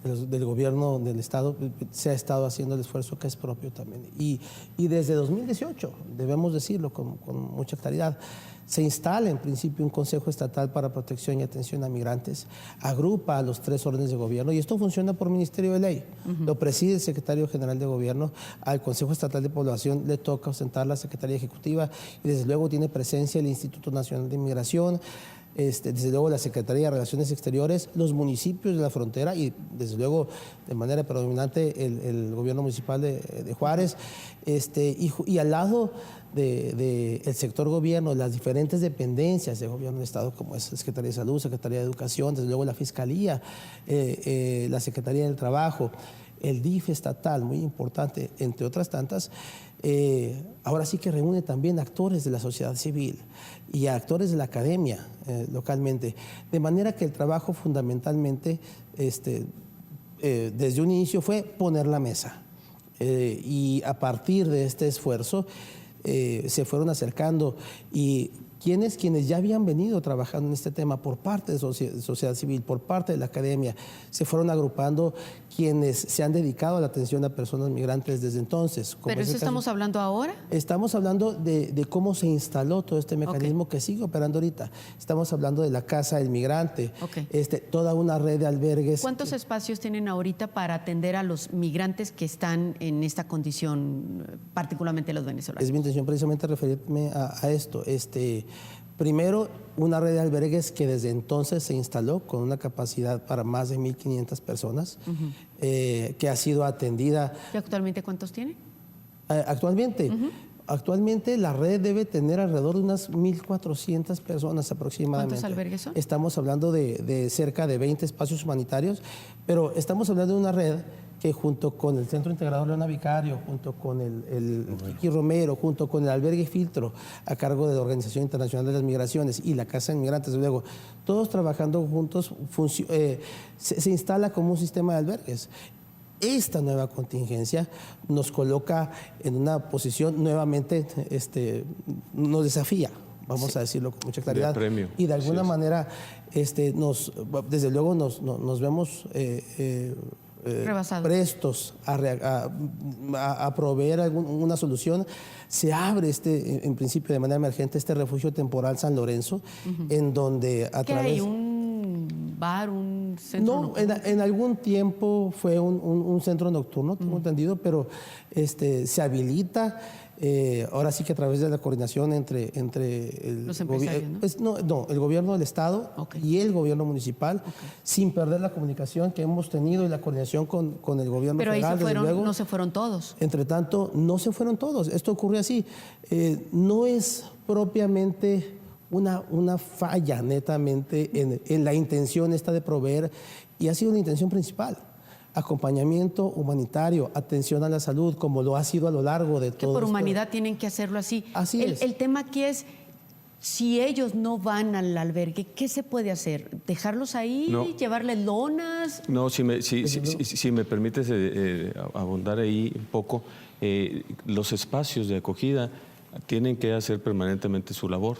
del gobierno del Estado se ha estado haciendo el esfuerzo que es propio también. Y desde 2018, debemos decirlo con mucha claridad, se instala en principio un Consejo Estatal para Protección y Atención a Migrantes, agrupa a los 3 órdenes de gobierno y esto funciona por Ministerio de Ley. Lo preside el Secretario General de Gobierno, al Consejo Estatal de Población le toca ostentar la Secretaría Ejecutiva y desde luego tiene presencia el Instituto Nacional de Inmigración, desde luego la Secretaría de Relaciones Exteriores, los municipios de la frontera y desde luego de manera predominante el gobierno municipal de Juárez, y al lado del sector gobierno, las diferentes dependencias del gobierno del Estado, como es la Secretaría de Salud, Secretaría de Educación, desde luego la Fiscalía, la Secretaría del Trabajo, el DIF estatal, muy importante, entre otras tantas. Ahora sí que reúne también actores de la sociedad civil y actores de la academia localmente, de manera que el trabajo fundamentalmente desde un inicio fue poner la mesa y a partir de este esfuerzo se fueron acercando y quienes ya habían venido trabajando en este tema por parte de sociedad civil, por parte de la academia, se fueron agrupando quienes se han dedicado a la atención a personas migrantes desde entonces. ¿Pero eso estamos hablando ahora? Estamos hablando de cómo se instaló todo este mecanismo que sigue operando ahorita. Estamos hablando de la Casa del Migrante, toda una red de albergues. ¿Cuántos espacios tienen ahorita para atender a los migrantes que están en esta condición, particularmente los venezolanos? Es mi intención precisamente referirme a esto. Primero, una red de albergues que desde entonces se instaló con una capacidad para más de 1.500 personas, que ha sido atendida. ¿Y actualmente cuántos tiene? Actualmente la red debe tener alrededor de unas 1.400 personas aproximadamente. ¿Cuántos albergues son? Estamos hablando de cerca de 20 espacios humanitarios, pero estamos hablando de una red que junto con el Centro Integrador Leona Vicario, junto con el Kiki Romero, junto con el Albergue Filtro, a cargo de la Organización Internacional de las Migraciones y la Casa de Migrantes, luego, todos trabajando juntos, se instala como un sistema de albergues. Esta nueva contingencia nos coloca en una posición nuevamente, nos desafía, vamos a decirlo con mucha claridad. Premio. Y de alguna manera, desde luego nos vemos prestos a proveer una solución. Se abre en principio de manera emergente este refugio temporal San Lorenzo, en donde a ¿Qué través... hay? ¿Un bar, un centro nocturno? En algún tiempo fue un centro nocturno, tengo entendido, pero se habilita. Ahora sí que a través de la coordinación entre los empresarios, ¿no? El gobierno del Estado y el gobierno municipal, sin perder la comunicación que hemos tenido y la coordinación con el gobierno pero federal. Pero ahí luego, no se fueron todos. Entre tanto, no se fueron todos. Esto ocurre así. No es propiamente una falla netamente en la intención esta de proveer, y ha sido una intención principal. Acompañamiento humanitario, atención a la salud, como lo ha sido a lo largo de todo. Que por humanidad tienen que hacerlo así. Así es. El tema aquí es, si ellos no van al albergue, ¿qué se puede hacer? ¿Dejarlos ahí? No. ¿Llevarles lonas? No, si me permites abundar ahí un poco, los espacios de acogida tienen que hacer permanentemente su labor.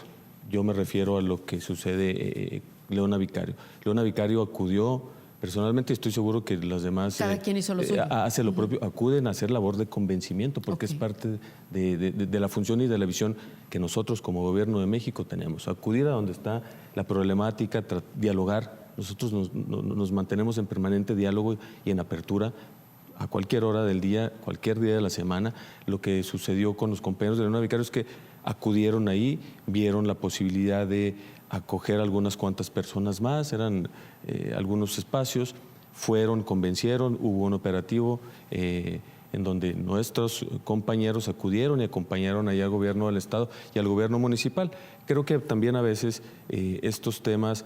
Yo me refiero a lo que sucede Leona Vicario. Leona Vicario acudió personalmente, estoy seguro que los demás cada quien hizo lo suyo. Hace lo propio, acuden a hacer labor de convencimiento, porque es parte de la función y de la visión que nosotros como Gobierno de México tenemos. Acudir a donde está la problemática, dialogar. Nosotros nos mantenemos en permanente diálogo y en apertura a cualquier hora del día, cualquier día de la semana. Lo que sucedió con los compañeros de Leona Vicario es que acudieron ahí, vieron la posibilidad de acoger algunas cuantas personas más, eran algunos espacios, fueron, convencieron, hubo un operativo en donde nuestros compañeros acudieron y acompañaron allá al gobierno del Estado y al gobierno municipal. Creo que también a veces estos temas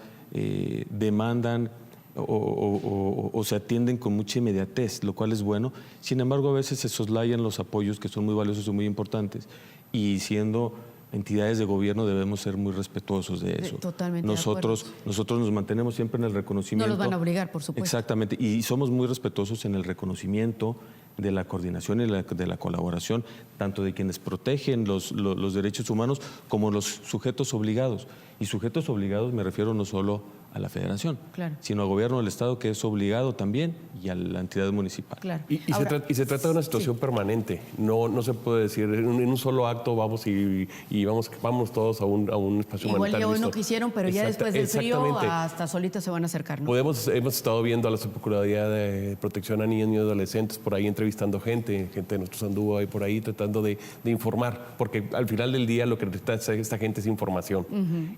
demandan o se atienden con mucha inmediatez, lo cual es bueno. Sin embargo, a veces se soslayan los apoyos que son muy valiosos y muy importantes, y siendo entidades de gobierno debemos ser muy respetuosos de eso. Totalmente. Nosotros nos mantenemos siempre en el reconocimiento. No los van a obligar, por supuesto. Exactamente, y somos muy respetuosos en el reconocimiento de la coordinación y de la colaboración, tanto de quienes protegen los derechos humanos como los sujetos obligados. Y sujetos obligados me refiero no solo a la Federación, claro, sino al gobierno del Estado, que es obligado también, y a la entidad municipal. Claro. Y se trata de una situación permanente. No se puede decir en un solo acto vamos y vamos todos a un espacio humanitario. Igual hoy no quisieron, pero ya después del frío hasta solitos se van a acercar, ¿no? Hemos estado viendo a la Subprocuraduría de Protección a Niños y Adolescentes por ahí entrevistando gente de nuestros anduvo ahí por ahí tratando de informar, porque al final del día lo que necesita esta gente es información.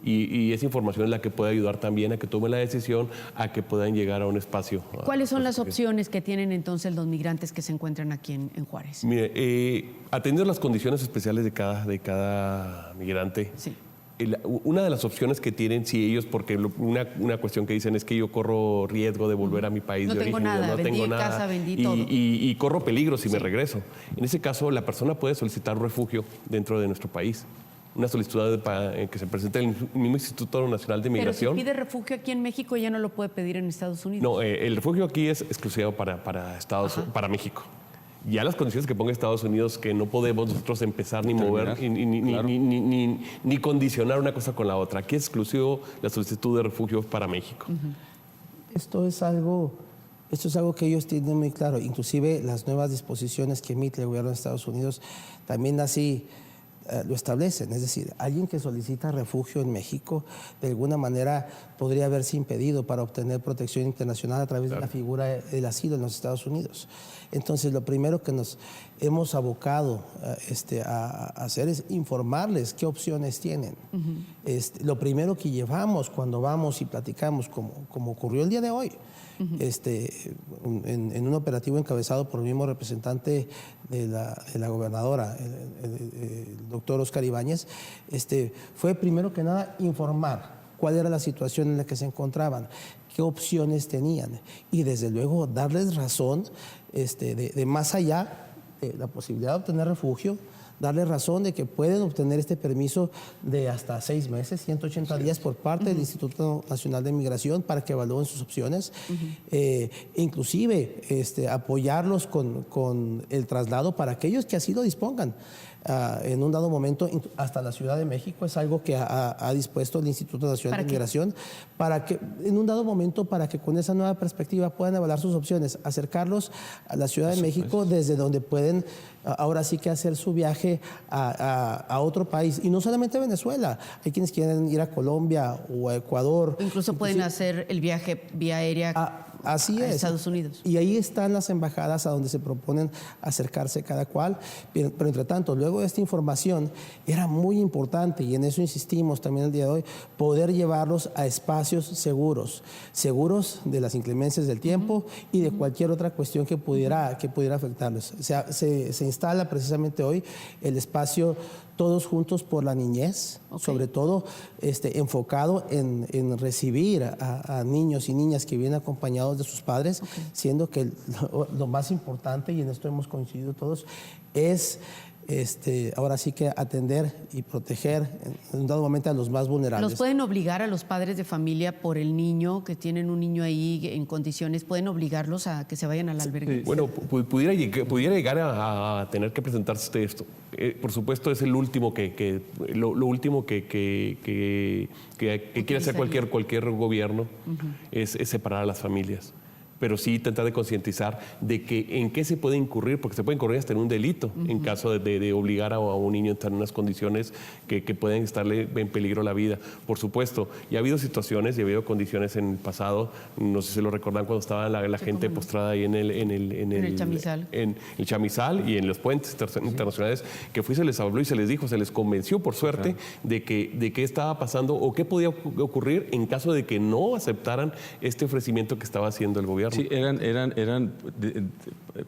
Y esa información es la que puede ayudar también a que tomen la decisión, a que puedan llegar a un espacio. ¿Cuáles son las opciones que tienen entonces los migrantes que se encuentran aquí en Juárez? Mire, atendiendo las condiciones especiales de cada migrante, sí, una de las opciones que tienen, si ellos, porque una cuestión que dicen es que yo corro riesgo de volver a mi país de origen, no tengo nada, casa, vendí todo. Y corro peligro si me regreso. En ese caso, la persona puede solicitar refugio dentro de nuestro país. Una solicitud que se presente en el mismo Instituto Nacional de Migración. Pero si pide refugio aquí en México, ya no lo puede pedir en Estados Unidos. No, el refugio aquí es exclusivo para México. Ya las condiciones que ponga Estados Unidos, que no podemos nosotros empezar ni mover ni condicionar una cosa con la otra. Aquí es exclusivo la solicitud de refugio para México. Esto es algo que ellos tienen muy claro. Inclusive las nuevas disposiciones que emite el gobierno de Estados Unidos también así lo establecen. Es decir, alguien que solicita refugio en México de alguna manera podría haberse impedido para obtener protección internacional a través de la figura del asilo en los Estados Unidos. Entonces, lo primero que nos hemos abocado a hacer es informarles qué opciones tienen. Lo primero que llevamos cuando vamos y platicamos, como ocurrió el día de hoy, en un operativo encabezado por el mismo representante de la gobernadora, el doctor Oscar Ibáñez, fue primero que nada informar cuál era la situación en la que se encontraban, qué opciones tenían. Y desde luego darles razón de más allá de la posibilidad de obtener refugio, darle razón de que pueden obtener este permiso de hasta 6 meses, 180 días por parte del Instituto Nacional de Migración para que evalúen sus opciones. Inclusive apoyarlos con el traslado para aquellos que así lo dispongan. En un dado momento hasta la Ciudad de México es algo que ha dispuesto el Instituto Nacional de Migración para que en un dado momento para que con esa nueva perspectiva puedan evaluar sus opciones, acercarlos a la Ciudad de México desde donde pueden ahora sí que hacer su viaje a otro país y no solamente a Venezuela, hay quienes quieren ir a Colombia o a Ecuador. Incluso pueden hacer el viaje vía aérea. Así es. Estados Unidos. Y ahí están las embajadas a donde se proponen acercarse cada cual. Pero entre tanto, luego de esta información, era muy importante, y en eso insistimos también el día de hoy, poder llevarlos a espacios seguros de las inclemencias del tiempo y de cualquier otra cuestión que pudiera afectarles. O sea, se instala precisamente hoy el espacio Todos Juntos por la Niñez, sobre todo enfocado en recibir a niños y niñas que vienen acompañados de sus padres, siendo que lo más importante, y en esto hemos coincidido todos, es ahora sí que atender y proteger en un dado momento a los más vulnerables. ¿Los pueden obligar a los padres de familia por el niño, que tienen un niño ahí en condiciones, pueden obligarlos a que se vayan al albergue? Bueno, pudiera llegar a tener que presentarse esto. Por supuesto, es el último lo último que quiere hacer cualquier gobierno, es separar a las familias. Pero sí tratar de concientizar de que en qué se puede incurrir, porque se puede incurrir hasta en un delito en caso de obligar a un niño a estar en unas condiciones que pueden estarle en peligro la vida. Por supuesto, ya ha habido situaciones y ha habido condiciones en el pasado, no sé si se lo recuerdan cuando estaba la gente postrada ahí en el chamizal. En el chamizal y en los puentes internacionales, que se les habló y se les dijo, se les convenció por suerte de qué estaba pasando o qué podía ocurrir en caso de que no aceptaran este ofrecimiento que estaba haciendo el gobierno. Sí, eran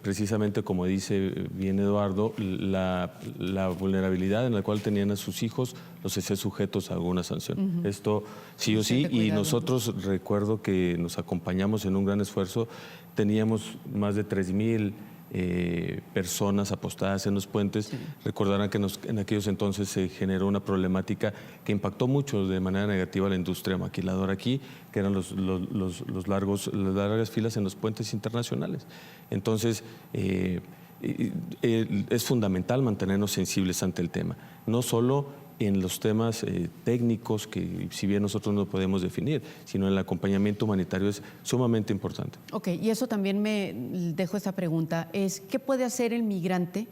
precisamente como dice bien Eduardo, la vulnerabilidad en la cual tenían a sus hijos los hacía sujetos a alguna sanción. Esto sí o sí, y nosotros recuerdo que nos acompañamos en un gran esfuerzo, teníamos más de 3,000 personas apostadas en los puentes. Recordarán que en aquellos entonces se generó una problemática que impactó mucho de manera negativa a la industria maquiladora aquí, que eran las largas filas en los puentes internacionales. Entonces, es fundamental mantenernos sensibles ante el tema, no solo en los temas técnicos que si bien nosotros no podemos definir, sino en el acompañamiento humanitario es sumamente importante. Ok, y eso también me dejo esta pregunta, es ¿qué puede hacer el migrante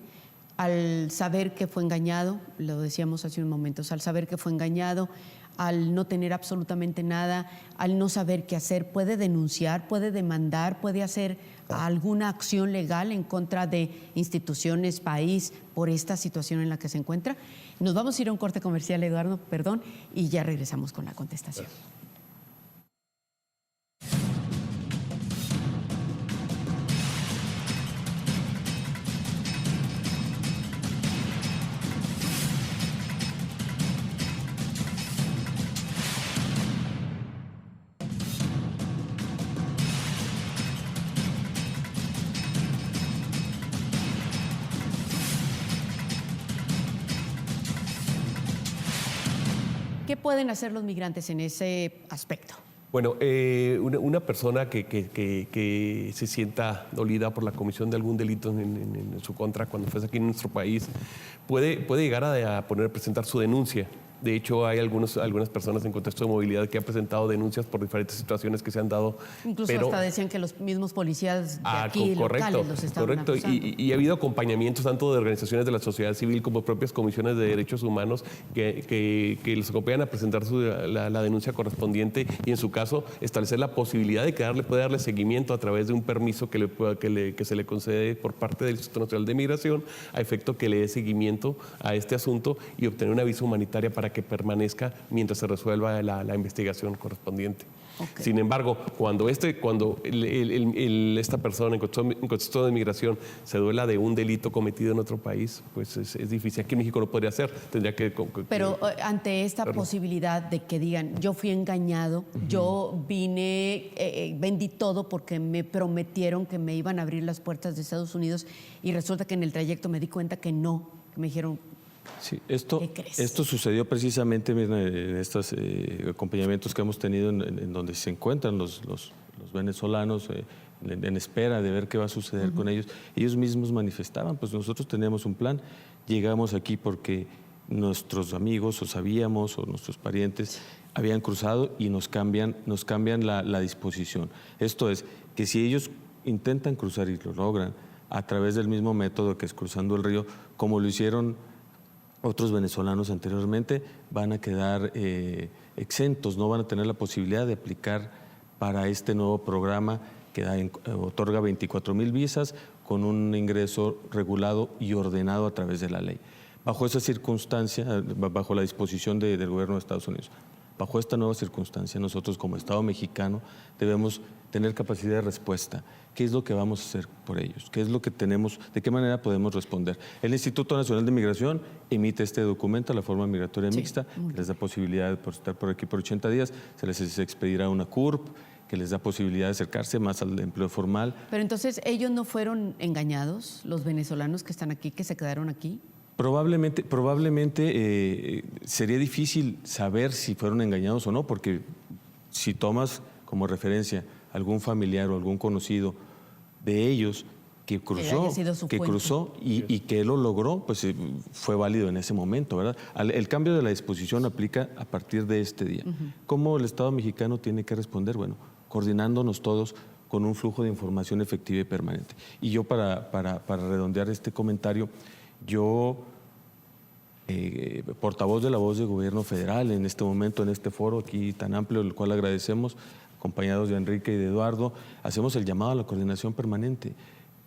al saber que fue engañado? Lo decíamos hace unos momentos, al saber que fue engañado, al no tener absolutamente nada, al no saber qué hacer, puede denunciar, puede demandar, puede hacer alguna acción legal en contra de instituciones, país, por esta situación en la que se encuentra. Nos vamos a ir a un corte comercial, Eduardo, perdón, y ya regresamos con la contestación. ¿Qué pueden hacer los migrantes en ese aspecto? Bueno, una persona que se sienta dolida por la comisión de algún delito en su contra cuando fuese aquí en nuestro país, puede llegar a presentar su denuncia. De hecho, hay algunas personas en contexto de movilidad que han presentado denuncias por diferentes situaciones que se han dado. Incluso hasta decían que los mismos policías de aquí locales los estaban acusando. Y ha habido acompañamientos tanto de organizaciones de la sociedad civil como propias comisiones de derechos humanos que los acompañan a presentar la denuncia correspondiente y en su caso establecer la posibilidad de que puede darle seguimiento a través de un permiso que se le concede por parte del Instituto Nacional de Migración a efecto que le dé seguimiento a este asunto y obtener una visa humanitaria para para que permanezca mientras se resuelva la investigación correspondiente. Okay. Sin embargo, cuando esta persona en contexto de migración se duela de un delito cometido en otro país, pues es difícil. Aquí en México no podría ser, tendría que... Pero ante esta posibilidad de que digan, yo fui engañado, yo vine, vendí todo porque me prometieron que me iban a abrir las puertas de Estados Unidos y resulta que en el trayecto me di cuenta que no, que me dijeron... Sí, esto sucedió precisamente en estos acompañamientos que hemos tenido en donde se encuentran los venezolanos en espera de ver qué va a suceder con ellos. Ellos mismos manifestaban, pues nosotros teníamos un plan, llegamos aquí porque nuestros amigos o sabíamos o nuestros parientes habían cruzado y nos cambian la disposición. Esto es, que si ellos intentan cruzar y lo logran a través del mismo método que es cruzando el río, como lo hicieron otros venezolanos anteriormente, van a quedar exentos, no van a tener la posibilidad de aplicar para este nuevo programa que otorga 24,000 visas con un ingreso regulado y ordenado a través de la ley. Bajo esa circunstancia, bajo la disposición del gobierno de Estados Unidos, bajo esta nueva circunstancia, nosotros como Estado mexicano debemos tener capacidad de respuesta. ¿Qué es lo que vamos a hacer por ellos? ¿Qué es lo que tenemos? ¿De qué manera podemos responder? El Instituto Nacional de Migración emite este documento, la forma migratoria mixta, que les da posibilidad de estar por aquí por 80 días, se les expedirá una CURP, que les da posibilidad de acercarse más al empleo formal. Pero entonces, ¿ellos no fueron engañados, los venezolanos que están aquí, que se quedaron aquí? Probablemente sería difícil saber si fueron engañados o no, porque si tomas como referencia algún familiar o algún conocido de ellos que cruzó y que lo logró, pues fue válido en ese momento, ¿verdad? El cambio de la disposición aplica a partir de este día. ¿Cómo el Estado mexicano tiene que responder? Bueno, coordinándonos todos con un flujo de información efectiva y permanente. Y yo para redondear este comentario, yo, portavoz de la voz del gobierno federal en este momento, en este foro aquí tan amplio, el cual agradecemos, acompañados de Enrique y de Eduardo, hacemos el llamado a la coordinación permanente.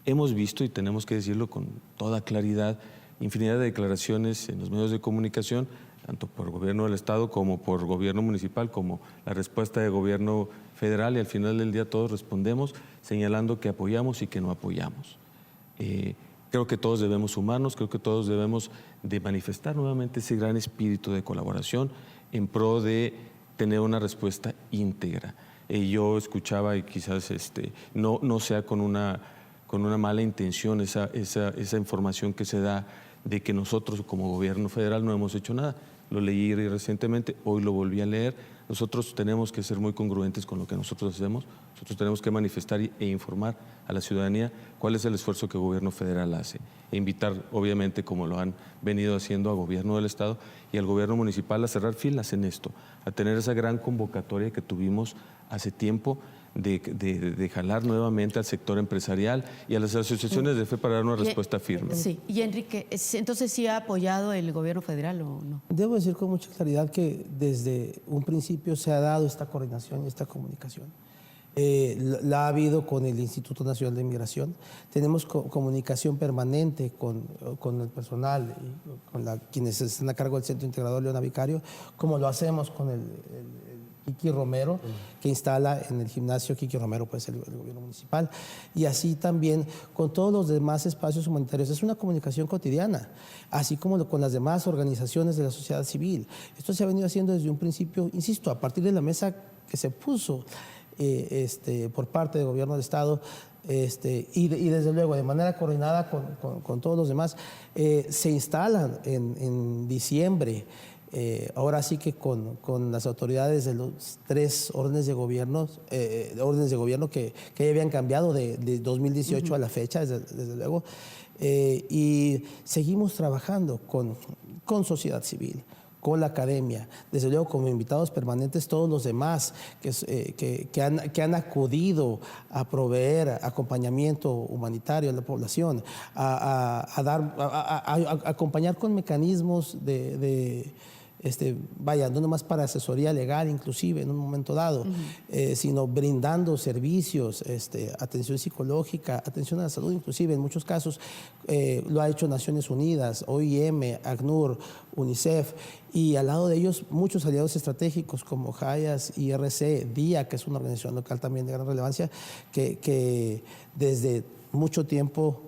Hemos visto, y tenemos que decirlo con toda claridad, infinidad de declaraciones en los medios de comunicación, tanto por el gobierno del Estado como por gobierno municipal, como la respuesta del gobierno federal, y al final del día todos respondemos señalando que apoyamos y que no apoyamos. Creo que todos debemos sumarnos, creo que todos debemos de manifestar nuevamente ese gran espíritu de colaboración en pro de tener una respuesta íntegra. Yo escuchaba, y quizás no sea con una mala intención esa información que se da de que nosotros como gobierno federal no hemos hecho nada. Lo leí recientemente, hoy lo volví a leer. Nosotros tenemos que ser muy congruentes con lo que nosotros hacemos. Nosotros tenemos que manifestar e informar a la ciudadanía cuál es el esfuerzo que el gobierno federal hace. E invitar, obviamente, como lo han venido haciendo, al gobierno del Estado y al gobierno municipal a cerrar filas en esto, a tener esa gran convocatoria que tuvimos hace tiempo de jalar nuevamente al sector empresarial y a las asociaciones de fe para dar una respuesta firme. Sí, y Enrique, entonces ¿sí ha apoyado el gobierno federal o no? Debo decir con mucha claridad que desde un principio se ha dado esta coordinación y esta comunicación. La ha habido con el Instituto Nacional de Migración. Tenemos comunicación permanente con el personal y con quienes están a cargo del Centro Integrador Leona Vicario, como lo hacemos con el Kiki Romero, que instala en el gimnasio Kiki Romero, pues el gobierno municipal, y así también con todos los demás espacios humanitarios. Es una comunicación cotidiana, así como con las demás organizaciones de la sociedad civil. Esto se ha venido haciendo desde un principio, insisto, a partir de la mesa que se puso por parte del gobierno del Estado, y desde luego de manera coordinada con todos los demás. Se instalan en diciembre, ahora sí que con las autoridades de los 3 órdenes de gobierno que ya habían cambiado de 2018 a la fecha, desde luego, y seguimos trabajando con sociedad civil, con la academia, desde luego como invitados permanentes todos los demás que han acudido a proveer acompañamiento humanitario a la población, a acompañar con mecanismos no nomás para asesoría legal inclusive en un momento dado, sino brindando servicios, atención psicológica, atención a la salud inclusive en muchos casos. Lo ha hecho Naciones Unidas, OIM, ACNUR, UNICEF, y al lado de ellos muchos aliados estratégicos como JAIAS, IRC, DIA, que es una organización local también de gran relevancia, que desde mucho tiempo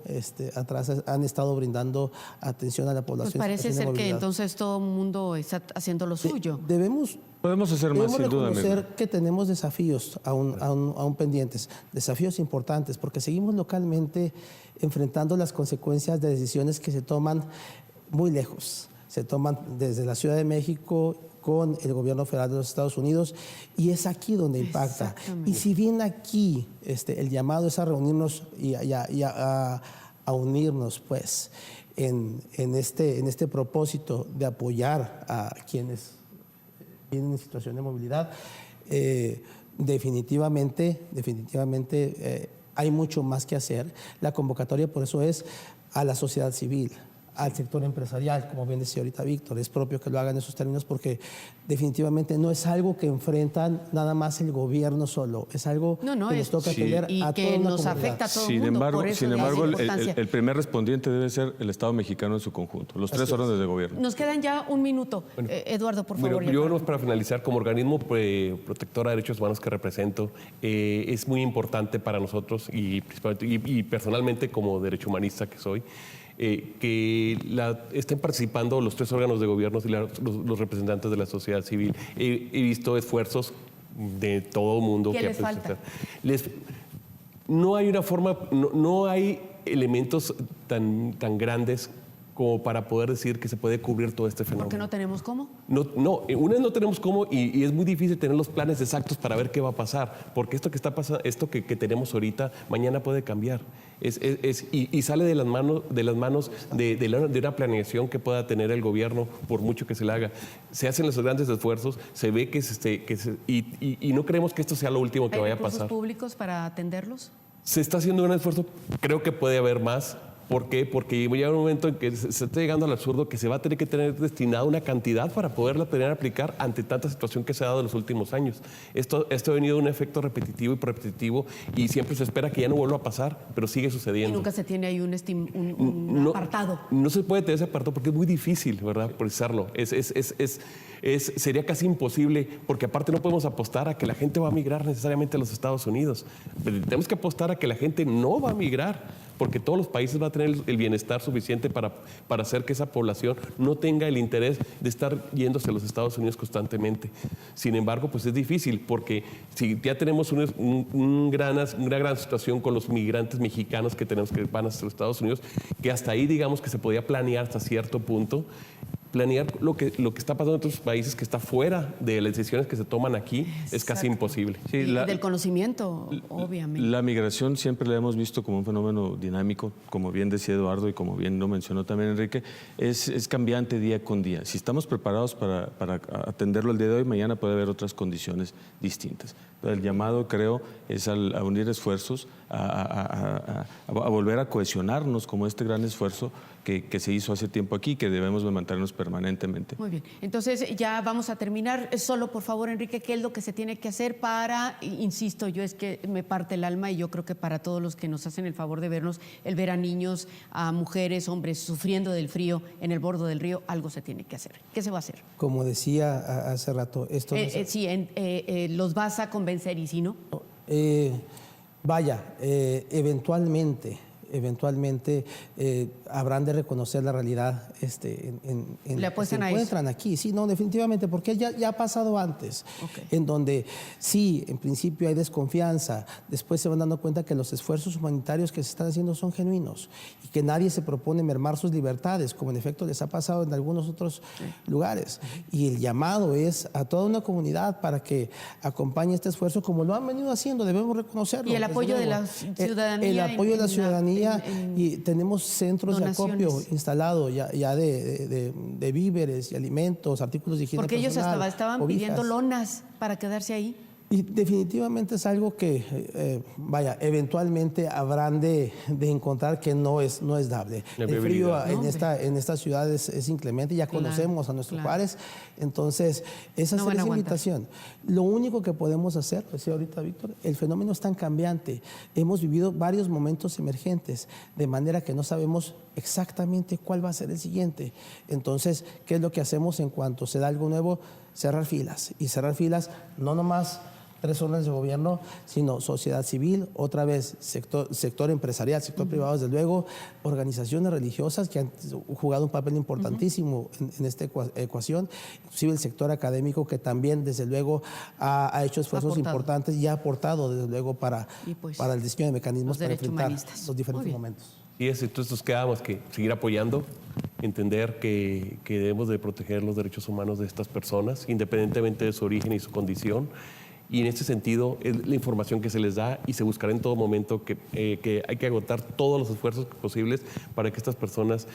atrás han estado brindando atención a la población. Pues parece ser que entonces todo el mundo está haciendo lo suyo. Podemos hacer más, sin duda. Debemos reconocer que tenemos desafíos aún pendientes, desafíos importantes, porque seguimos localmente enfrentando las consecuencias de decisiones que se toman muy lejos. Se toman desde la Ciudad de México con el gobierno federal de los Estados Unidos, y es aquí donde impacta. Y si bien aquí el llamado es a reunirnos y a unirnos pues en este propósito de apoyar a quienes vienen en situación de movilidad, definitivamente hay mucho más que hacer. La convocatoria por eso es a la sociedad civil, al sector empresarial, como bien decía ahorita Víctor. Es propio que lo hagan en esos términos porque definitivamente no es algo que enfrentan nada más el gobierno solo, es algo que nos toca atender a toda una nos comunidad. Afecta a todo el mundo. Sin embargo, el primer respondiente debe ser el Estado mexicano en su conjunto, los tres órdenes de gobierno. Nos quedan ya un minuto. Eduardo, por favor. Bueno, yo para finalizar, como organismo protector a derechos humanos que represento, es muy importante para nosotros y personalmente como derecho humanista que soy, que estén participando los tres órganos de gobierno y los representantes de la sociedad civil. He visto esfuerzos de todo el mundo. ¿Qué les falta? No hay una forma, no hay elementos tan grandes como para poder decir que se puede cubrir todo este fenómeno. ¿Por qué no tenemos cómo? No, tenemos cómo y es muy difícil tener los planes exactos para ver qué va a pasar, porque esto que está pasando, esto que tenemos ahorita, mañana puede cambiar. Y sale de las manos de una planeación que pueda tener el gobierno, por mucho que se le haga. Se hacen los grandes esfuerzos, se ve y no creemos que esto sea lo último que vaya a pasar. ¿Hay recursos públicos para atenderlos? Se está haciendo un esfuerzo, creo que puede haber más. ¿Por qué? Porque llega un momento en que se está llegando al absurdo que se va a tener que tener destinada una cantidad para poderla tener aplicar ante tanta situación que se ha dado en los últimos años. Esto ha venido de un efecto repetitivo y siempre se espera que ya no vuelva a pasar, pero sigue sucediendo. Y nunca se tiene ahí un apartado. No se puede tener ese apartado porque es muy difícil, ¿verdad? Precisarlo. Sería casi imposible, porque aparte no podemos apostar a que la gente va a migrar necesariamente a los Estados Unidos. Pero tenemos que apostar a que la gente no va a migrar, porque todos los países van a tener el bienestar suficiente para hacer que esa población no tenga el interés de estar yéndose a los Estados Unidos constantemente. Sin embargo, pues es difícil, porque si ya tenemos una gran situación con los migrantes mexicanos que van a los Estados Unidos, que hasta ahí digamos que se podía planear hasta cierto punto, planear lo que está pasando en otros países que está fuera de las decisiones que se toman aquí. Exacto. Es casi imposible. Sí, del conocimiento, obviamente. La migración siempre la hemos visto como un fenómeno dinámico, como bien decía Eduardo y como bien lo mencionó también Enrique, es cambiante día con día. Si estamos preparados para atenderlo el día de hoy, mañana puede haber otras condiciones distintas. Pero el llamado, creo, es a unir esfuerzos, a volver a cohesionarnos como este gran esfuerzo que se hizo hace tiempo aquí, que debemos de mantenernos permanentemente. Muy bien, entonces ya vamos a terminar. Solo, por favor, Enrique, ¿qué es lo que se tiene que hacer para, insisto, yo es que me parte el alma y yo creo que para todos los que nos hacen el favor de vernos, el ver a niños, a mujeres, hombres sufriendo del frío en el borde del río, algo se tiene que hacer. ¿Qué se va a hacer? Como decía hace rato, esto... ¿los vas a convencer y si no? Eventualmente habrán de reconocer la realidad ¿Le apuestan se encuentran aquí. Sí, no, definitivamente, porque ya ha pasado antes, en donde sí, en principio hay desconfianza, después se van dando cuenta que los esfuerzos humanitarios que se están haciendo son genuinos y que nadie se propone mermar sus libertades, como en efecto les ha pasado en algunos otros lugares. Y el llamado es a toda una comunidad para que acompañe este esfuerzo como lo han venido haciendo, debemos reconocerlo. Y el apoyo de la ciudadanía. El apoyo de la ciudadanía. Y tenemos centros donaciones. de acopio instalados ya de víveres y alimentos, artículos de higiene porque personal, ellos estaban cobijas. pidiendo lonas para quedarse ahí. Y definitivamente es algo que, eventualmente habrán de encontrar que no es dable. El frío en esta ciudad es inclemente, ya conocemos a nuestros pares, entonces esa es la invitación. Lo único que podemos hacer, decía ahorita Víctor, el fenómeno es tan cambiante. Hemos vivido varios momentos emergentes, de manera que no sabemos exactamente cuál va a ser el siguiente. Entonces, ¿qué es lo que hacemos en cuanto se da algo nuevo? Cerrar filas. Y cerrar filas no nomás 3 órdenes de gobierno, sino sociedad civil, otra vez sector empresarial, sector privado, desde luego, organizaciones religiosas que han jugado un papel importantísimo en esta ecuación, inclusive el sector académico que también, desde luego, ha hecho esfuerzos importantes y ha aportado, desde luego, para el diseño de mecanismos para enfrentar los diferentes momentos. Y entonces nos quedamos que seguir apoyando, entender que debemos de proteger los derechos humanos de estas personas, independientemente de su origen y su condición. Y en este sentido es la información que se les da y se buscará en todo momento que hay que agotar todos los esfuerzos posibles para que estas personas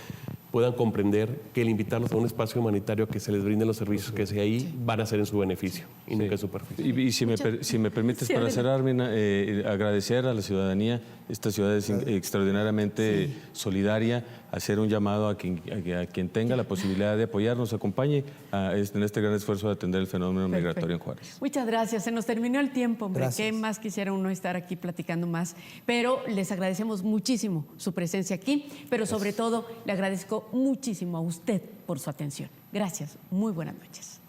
puedan comprender que el invitarlos a un espacio humanitario que se les brinden los servicios que sea ahí van a ser en su beneficio y nunca en su perjuicio. Y si me permites, para cerrar, agradecer a la ciudadanía. Esta ciudad es extraordinariamente solidaria. Hacer un llamado a quien tenga la posibilidad de apoyarnos, acompañe en este gran esfuerzo de atender el fenómeno migratorio en Juárez. Muchas gracias. Se nos terminó el tiempo, hombre. Gracias. ¿Qué más quisiera uno estar aquí platicando más? Pero les agradecemos muchísimo su presencia aquí, pero sobre todo le agradezco muchísimo a usted por su atención. Gracias. Muy buenas noches.